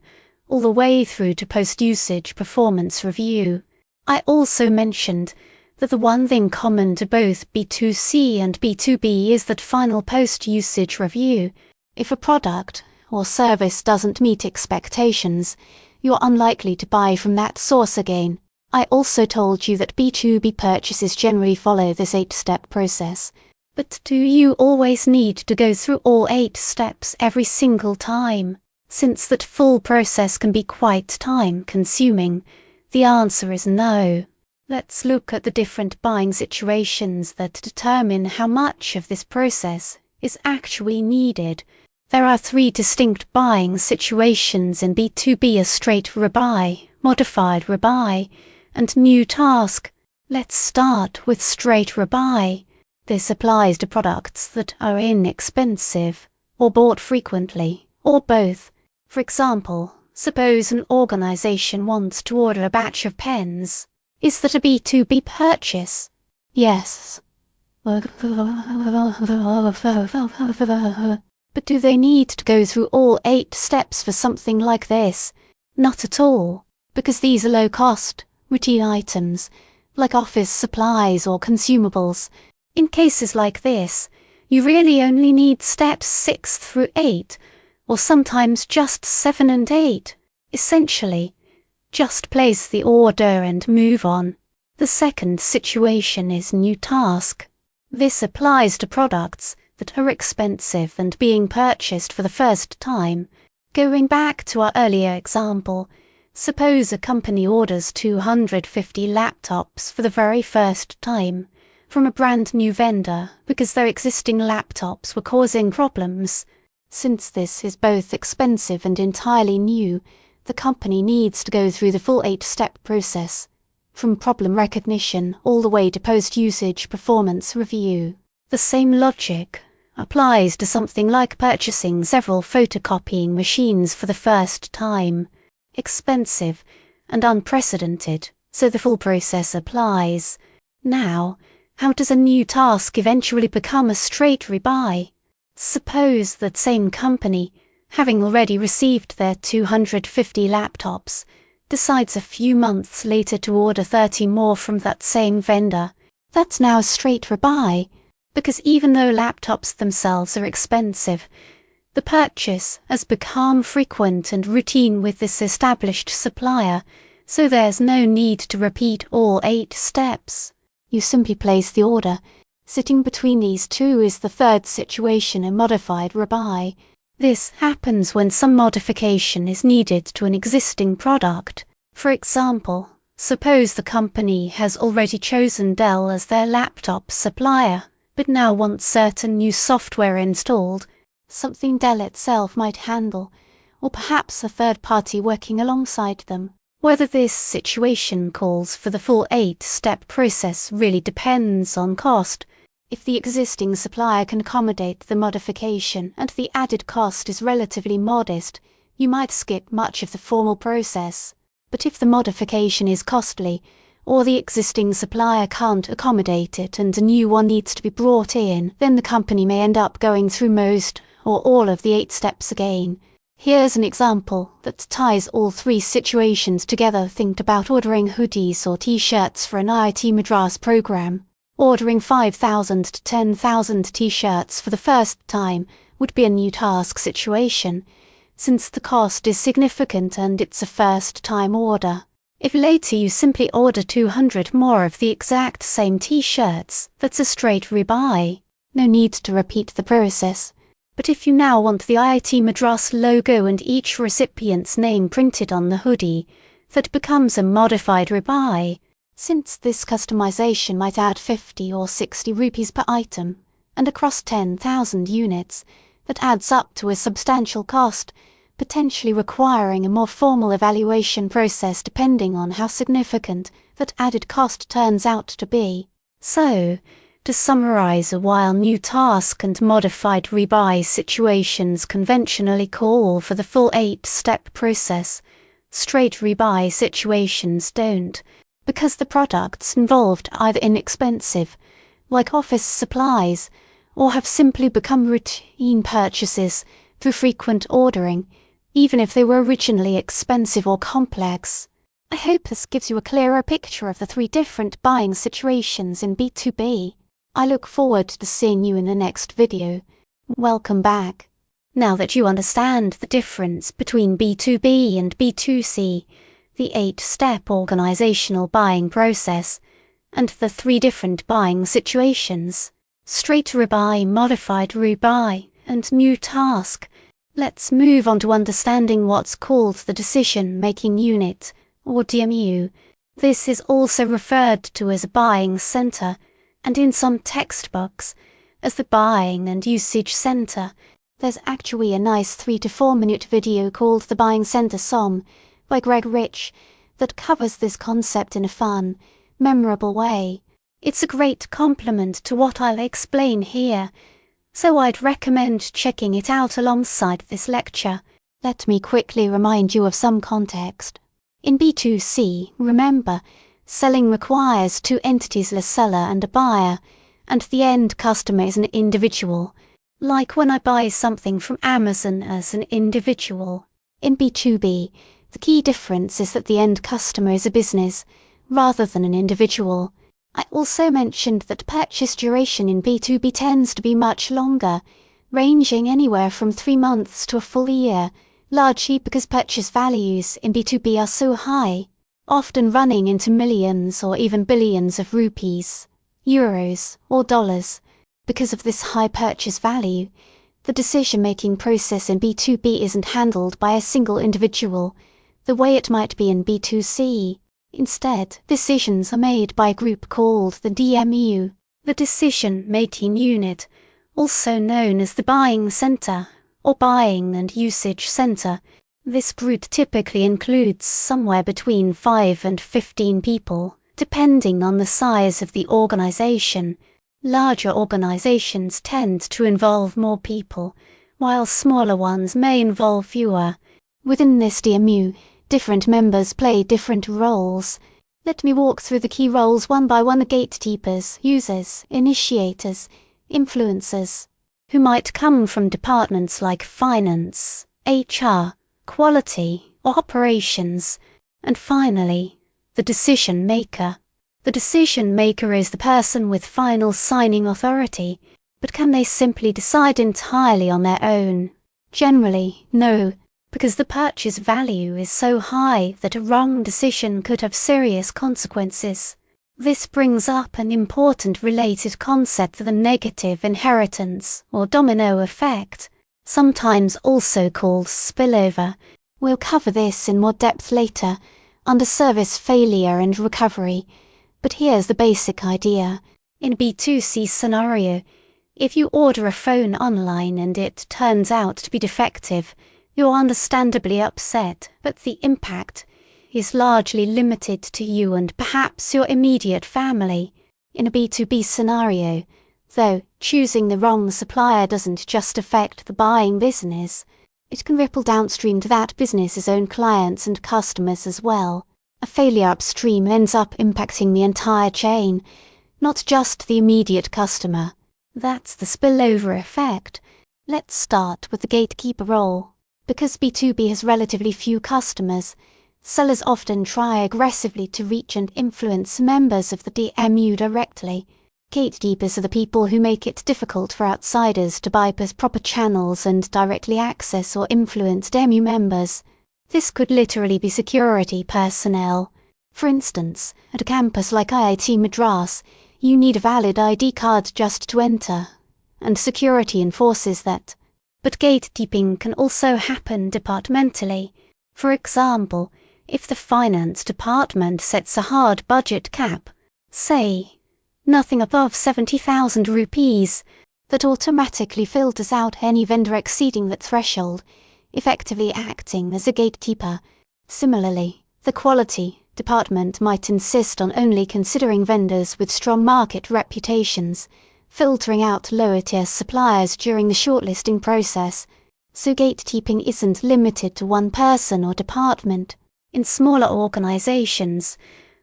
all the way through to post-usage performance review. I also mentioned that the one thing common to both B2C and B2B is that final post-usage review. If a product or service doesn't meet expectations, you're unlikely to buy from that source again. I also told you that B2B purchases generally follow this 8-step process. But do you always need to go through all 8 steps every single time? Since that full process can be quite time-consuming, the answer is no. Let's look at the different buying situations that determine how much of this process is actually needed. There are 3 distinct buying situations in B2B: a straight rebuy, modified rebuy, and new task. Let's start with straight rebuy. This applies to products that are inexpensive, or bought frequently, or both. For example, suppose an organization wants to order a batch of pens. Is that a B2B purchase? Yes. But do they need to go through all 8 steps for something like this? Not at all, because these are low-cost, routine items, like office supplies or consumables. In cases like this, you really only need steps 6 through 8, or sometimes just 7 and 8. Essentially, just place the order and move on. The second situation is new task. This applies to products that are expensive and being purchased for the first time. Going back to our earlier example, suppose a company orders 250 laptops for the very first time from a brand new vendor because their existing laptops were causing problems. Since this is both expensive and entirely new, the company needs to go through the full 8-step process, from problem recognition all the way to post-usage performance review. The same logic applies to something like purchasing several photocopying machines for the first time. Expensive and unprecedented, so the full process applies. Now, how does a new task eventually become a straight rebuy? Suppose that same company, having already received their 250 laptops, decides a few months later to order 30 more from that same vendor. That's now a straight rebuy, because even though laptops themselves are expensive, the purchase has become frequent and routine with this established supplier, so there's no need to repeat all 8 steps. You simply place the order. Sitting between these two is the third situation, a modified rebuy. This happens when some modification is needed to an existing product. For example, suppose the company has already chosen Dell as their laptop supplier, but now wants certain new software installed, something Dell itself might handle, or perhaps a third party working alongside them. Whether this situation calls for the full 8-step process really depends on cost. If the existing supplier can accommodate the modification and the added cost is relatively modest, you might skip much of the formal process. But if the modification is costly, or the existing supplier can't accommodate it and a new one needs to be brought in, then the company may end up going through most or all of the 8 steps again. Here's an example that ties all 3 situations together. Think about ordering hoodies or t-shirts for an IIT Madras program. Ordering 5,000 to 10,000 t-shirts for the first time would be a new task situation, since the cost is significant and it's a first-time order. If later you simply order 200 more of the exact same t-shirts, that's a straight rebuy. No need to repeat the process. But if you now want the IIT Madras logo and each recipient's name printed on the hoodie, that becomes a modified rebuy. Since this customization might add 50 or 60 rupees per item, and across 10,000 units, that adds up to a substantial cost, potentially requiring a more formal evaluation process depending on how significant that added cost turns out to be. So, to summarize, while new task and modified rebuy situations conventionally call for the full 8-step process, straight rebuy situations don't, because the products involved are either inexpensive, like office supplies, or have simply become routine purchases through frequent ordering, even if they were originally expensive or complex. I hope this gives you a clearer picture of the 3 different buying situations in B2B. I look forward to seeing you in the next video. Welcome back. Now that you understand the difference between B2B and B2C, the 8-step organizational buying process, and the 3 different buying situations, straight rebuy, modified rebuy, and new task, let's move on to understanding what's called the decision-making unit, or DMU. This is also referred to as a buying center, and in some textbooks, as the buying and usage center. There's actually a nice 3 to 4 minute video called The Buying Center SOM by Greg Rich that covers this concept in a fun, memorable way. It's a great compliment to what I'll explain here, so I'd recommend checking it out alongside this lecture. Let me quickly remind you of some context. In B2C, remember, selling requires two entities, a seller and a buyer, and the end customer is an individual, like when I buy something from Amazon as an individual. In B2B, the key difference is that the end customer is a business, rather than an individual. I also mentioned that purchase duration in B2B tends to be much longer, ranging anywhere from 3 months to a full year, largely because purchase values in B2B are so high, often running into millions or even billions of rupees, euros, or dollars. Because of this high purchase value, the decision-making process in B2B isn't handled by a single individual, the way it might be in B2C. Instead, decisions are made by a group called the DMU, the Decision-Making Unit, also known as the Buying Center or Buying and Usage Center. This group typically includes somewhere between 5 and 15 people, depending on the size of the organization. Larger organizations tend to involve more people, while smaller ones may involve fewer. Within this DMU, different members play different roles. Let me walk through the key roles one by one: the gatekeepers, users, initiators, influencers, who might come from departments like finance, HR, quality, or operations, and finally, the decision maker. The decision maker is the person with final signing authority, but can they simply decide entirely on their own? Generally, no, because the purchase value is so high that a wrong decision could have serious consequences. This brings up an important related concept, the negative inheritance or domino effect, sometimes also called spillover. We'll cover this in more depth later, under service failure and recovery, but here's the basic idea. In a B2C scenario, if you order a phone online and it turns out to be defective, you're understandably upset, but the impact is largely limited to you and perhaps your immediate family. In a B2B scenario, though, choosing the wrong supplier doesn't just affect the buying business, it can ripple downstream to that business's own clients and customers as well. A failure upstream ends up impacting the entire chain, not just the immediate customer. That's the spillover effect. Let's start with the gatekeeper role. Because B2B has relatively few customers, sellers often try aggressively to reach and influence members of the DMU directly. Gatekeepers are the people who make it difficult for outsiders to bypass proper channels and directly access or influence DMU members. This could literally be security personnel. For instance, at a campus like IIT Madras, you need a valid ID card just to enter, and security enforces that. But gatekeeping can also happen departmentally. For example, if the finance department sets a hard budget cap, say, nothing above 70,000 rupees, that automatically filters out any vendor exceeding that threshold, effectively acting as a gatekeeper. Similarly, the quality department might insist on only considering vendors with strong market reputations, filtering out lower-tier suppliers during the shortlisting process, so gatekeeping isn't limited to one person or department. In smaller organizations,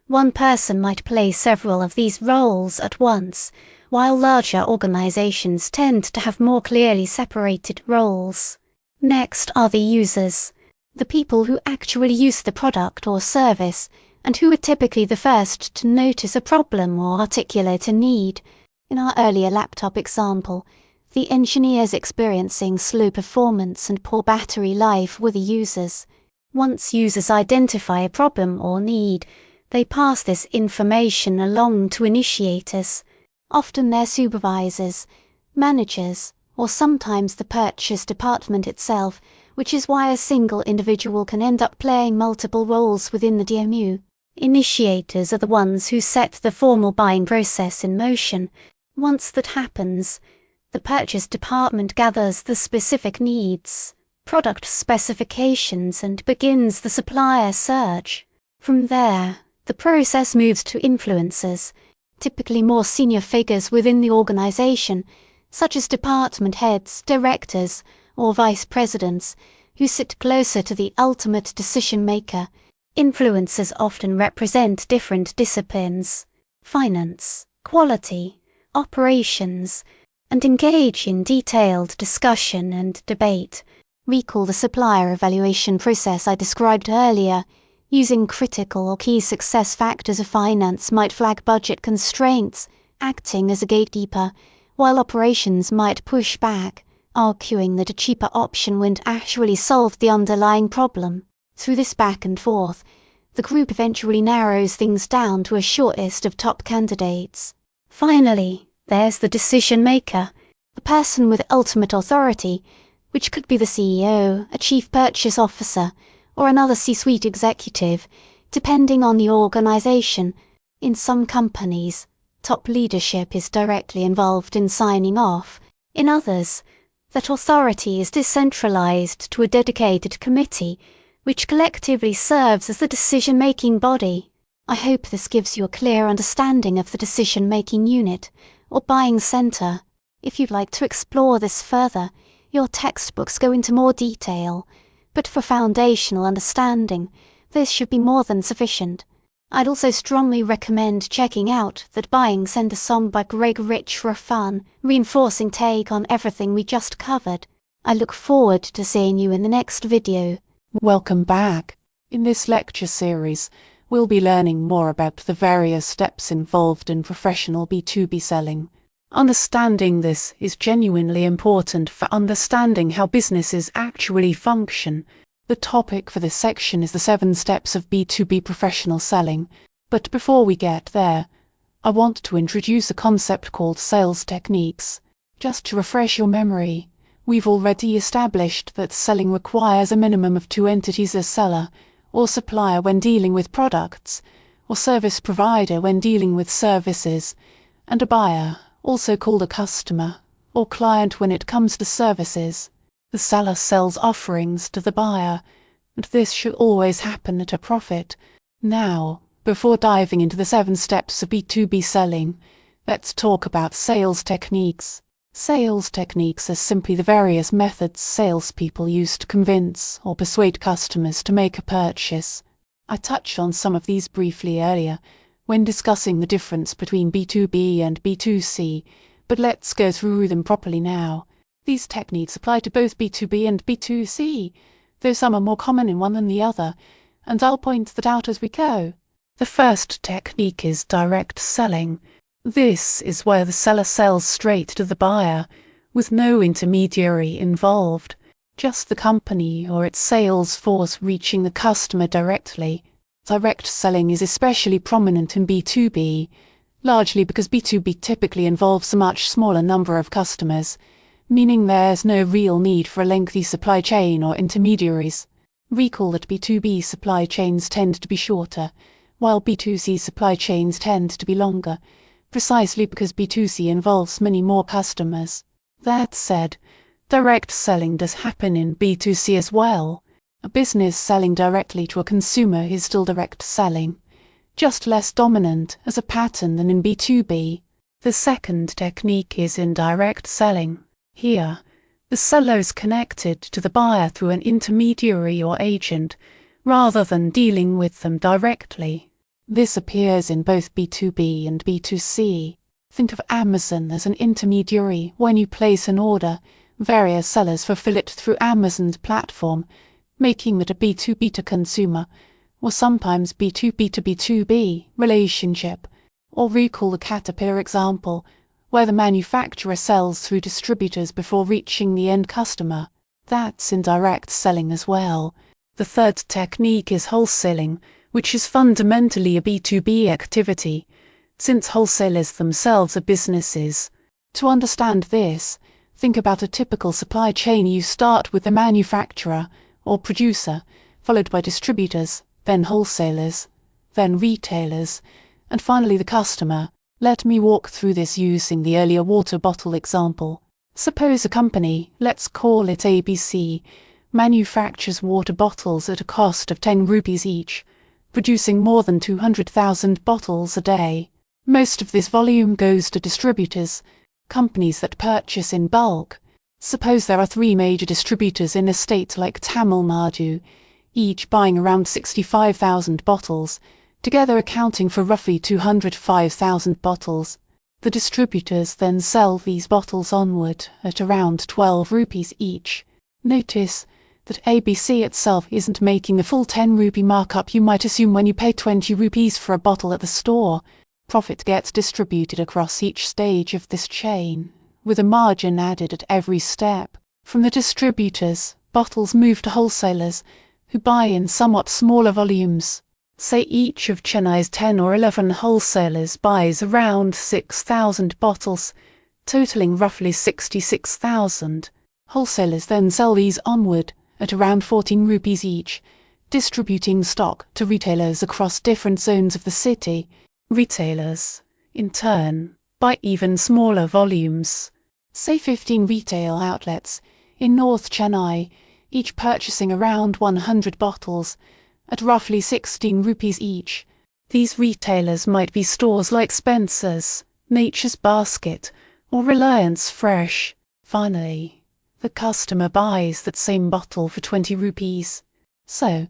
one person might play several of these roles at once, while larger organizations tend to have more clearly separated roles. Next are the users, the people who actually use the product or service, and who are typically the first to notice a problem or articulate a need. In our earlier laptop example, the engineers experiencing slow performance and poor battery life were the users. Once users identify a problem or need, they pass this information along to initiators, often their supervisors, managers, or sometimes the purchase department itself, which is why a single individual can end up playing multiple roles within the DMU. Initiators are the ones who set the formal buying process in motion. Once that happens, the purchase department gathers the specific needs, product specifications, and begins the supplier search. From there, The process moves to influencers, typically more senior figures within the organization, such as department heads, directors, or vice presidents, who sit closer to the ultimate decision maker. Influencers often represent different disciplines: finance, quality, operations, and engage in detailed discussion and debate. Recall the supplier evaluation process I described earlier. Using critical or key success factors of finance might flag budget constraints, acting as a gatekeeper, while operations might push back, arguing that a cheaper option wouldn't actually solve the underlying problem. Through this back and forth, the group eventually narrows things down to a shortlist of top candidates. Finally, there's the decision maker, the person with ultimate authority, which could be the CEO, a chief purchase officer, or another C-suite executive, depending on the organization. In some companies, top leadership is directly involved in signing off. In others, that authority is decentralized to a dedicated committee, which collectively serves as the decision-making body. I hope this gives you a clear understanding of the decision-making unit, or buying center. If you'd like to explore this further, your textbooks go into more detail, but for foundational understanding, this should be more than sufficient. I'd also strongly recommend checking out That Buying Center song by Greg Rich for a fun, reinforcing take on everything we just covered. I look forward to seeing you in the next video. Welcome back. In this lecture series, we'll be learning more about the various steps involved in professional B2B selling. Understanding this is genuinely important for understanding how businesses actually function. The topic for this section is the 7 steps of B2B professional selling. But before we get there, I want to introduce a concept called sales techniques. Just to refresh your memory, we've already established that selling requires a minimum of 2 entities: a seller or supplier when dealing with products, or service provider when dealing with services, and a buyer, also called a customer, or client when it comes to services. The seller sells offerings to the buyer, and this should always happen at a profit. Now, before diving into the 7 steps of B2B selling, let's talk about sales techniques. Sales techniques are simply the various methods salespeople use to convince or persuade customers to make a purchase. I touched on some of these briefly earlier when discussing the difference between B2B and B2C, but let's go through them properly now. These techniques apply to both B2B and B2C, though some are more common in one than the other, and I'll point that out as we go. The first technique is direct selling. This is where the seller sells straight to the buyer, with no intermediary involved, just the company or its sales force reaching the customer directly. Direct selling is especially prominent in B2B, largely because B2B typically involves a much smaller number of customers, meaning there's no real need for a lengthy supply chain or intermediaries. Recall that B2B supply chains tend to be shorter, while B2C supply chains tend to be longer, precisely because B2C involves many more customers. That said, direct selling does happen in B2C as well. A business selling directly to a consumer is still direct selling, just less dominant as a pattern than in B2B. The second technique is indirect selling. Here, the seller is connected to the buyer through an intermediary or agent, rather than dealing with them directly. This appears in both B2B and B2C. Think of Amazon as an intermediary. When you place an order, various sellers fulfill it through Amazon's platform, making it a B2B to consumer, or sometimes B2B to B2B relationship. Or recall the Caterpillar example, where the manufacturer sells through distributors before reaching the end customer. That's indirect selling as well. The third technique is wholesaling, which is fundamentally a B2B activity, since wholesalers themselves are businesses. To understand this, think about a typical supply chain. You start with the manufacturer or producer, followed by distributors, then wholesalers, then retailers, and finally the customer. Let me walk through this using the earlier water bottle example. Suppose a company, let's call it ABC, manufactures water bottles at a cost of 10 rupees each. producing more than 200,000 bottles a day. Most of this volume goes to distributors, companies that purchase in bulk. Suppose there are 3 major distributors in a state like Tamil Nadu, each buying around 65,000 bottles, together accounting for roughly 205,000 bottles. The distributors then sell these bottles onward at around 12 rupees each. Notice that ABC itself isn't making the full 10 rupee markup you might assume when you pay 20 rupees for a bottle at the store. Profit gets distributed across each stage of this chain, with a margin added at every step. From the distributors, bottles move to wholesalers, who buy in somewhat smaller volumes. Say each of Chennai's 10 or 11 wholesalers buys around 6,000 bottles, totaling roughly 66,000. Wholesalers then sell these onward at around 14 rupees each, distributing stock to retailers across different zones of the city. Retailers, in turn, buy even smaller volumes. Say 15 retail outlets in North Chennai, each purchasing around 100 bottles at roughly 16 rupees each. These retailers might be stores like Spencer's, Nature's Basket, or Reliance Fresh. Finally, the customer buys that same bottle for 20 rupees. So,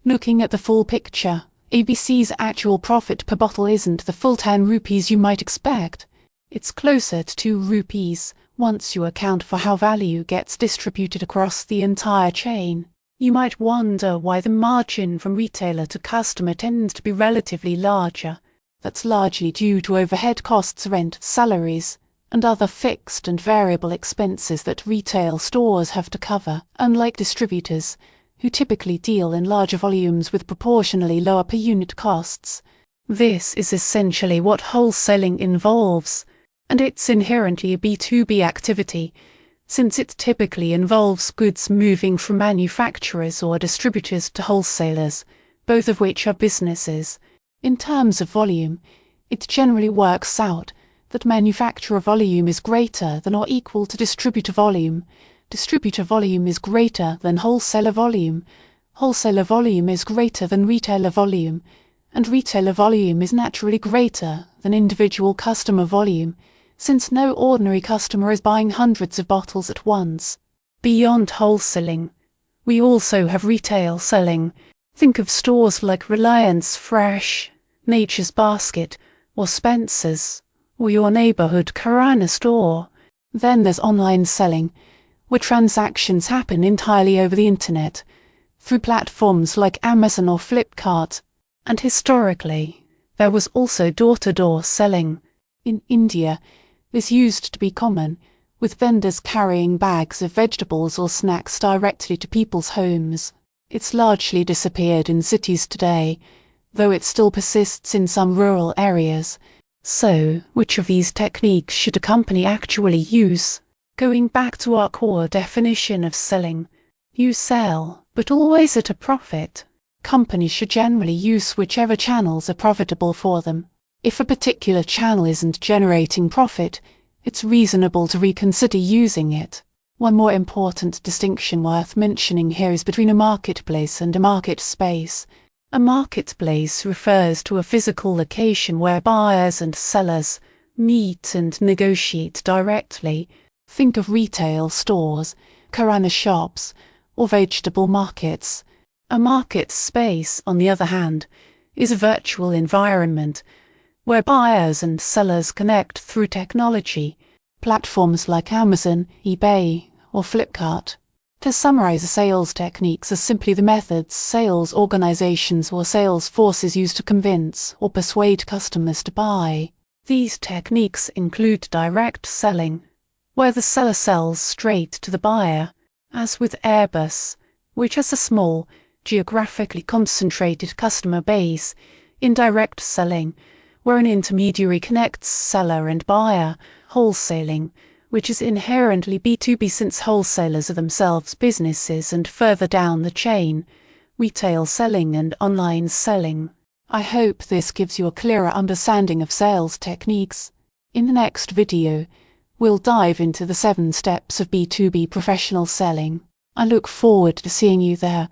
looking at the full picture, ABC's actual profit per bottle isn't the full 10 rupees you might expect. It's closer to 2 rupees once you account for how value gets distributed across the entire chain. You might wonder why the margin from retailer to customer tends to be relatively larger. That's largely due to overhead costs, rent, salaries, and other fixed and variable expenses that retail stores have to cover, unlike distributors, who typically deal in larger volumes with proportionally lower per unit costs. This is essentially what wholesaling involves, and it's inherently a B2B activity, since it typically involves goods moving from manufacturers or distributors to wholesalers, both of which are businesses. In terms of volume, it generally works out that manufacturer volume is greater than or equal to distributor volume. Distributor volume is greater than wholesaler volume. Wholesaler volume is greater than retailer volume, and retailer volume is naturally greater than individual customer volume, since no ordinary customer is buying hundreds of bottles at once. Beyond wholesaling, we also have retail selling. Think of stores like Reliance Fresh, Nature's Basket, or Spencer's, or your neighborhood Kirana store. Then there's online selling, where transactions happen entirely over the internet, through platforms like Amazon or Flipkart. And historically, there was also door-to-door selling. In India, this used to be common, with vendors carrying bags of vegetables or snacks directly to people's homes. It's largely disappeared in cities today, though it still persists in some rural areas. So, which of these techniques should a company actually use? Going back to our core definition of selling, you sell, but always at a profit. Companies should generally use whichever channels are profitable for them. If a particular channel isn't generating profit, it's reasonable to reconsider using it. One more important distinction worth mentioning here is between a marketplace and a market space. A marketplace refers to a physical location where buyers and sellers meet and negotiate directly. Think of retail stores, kirana shops, or vegetable markets. A market space, on the other hand, is a virtual environment where buyers and sellers connect through technology, platforms like Amazon, eBay, or Flipkart. To summarize, sales techniques are simply the methods sales organizations or sales forces use to convince or persuade customers to buy. These techniques include direct selling, where the seller sells straight to the buyer, as with Airbus, which has a small, geographically concentrated customer base; indirect selling, where an intermediary connects seller and buyer; wholesaling, which is inherently B2B since wholesalers are themselves businesses; and further down the chain, retail selling and online selling. I hope this gives you a clearer understanding of sales techniques. In the next video, we'll dive into the 7 steps of B2B professional selling. I look forward to seeing you there.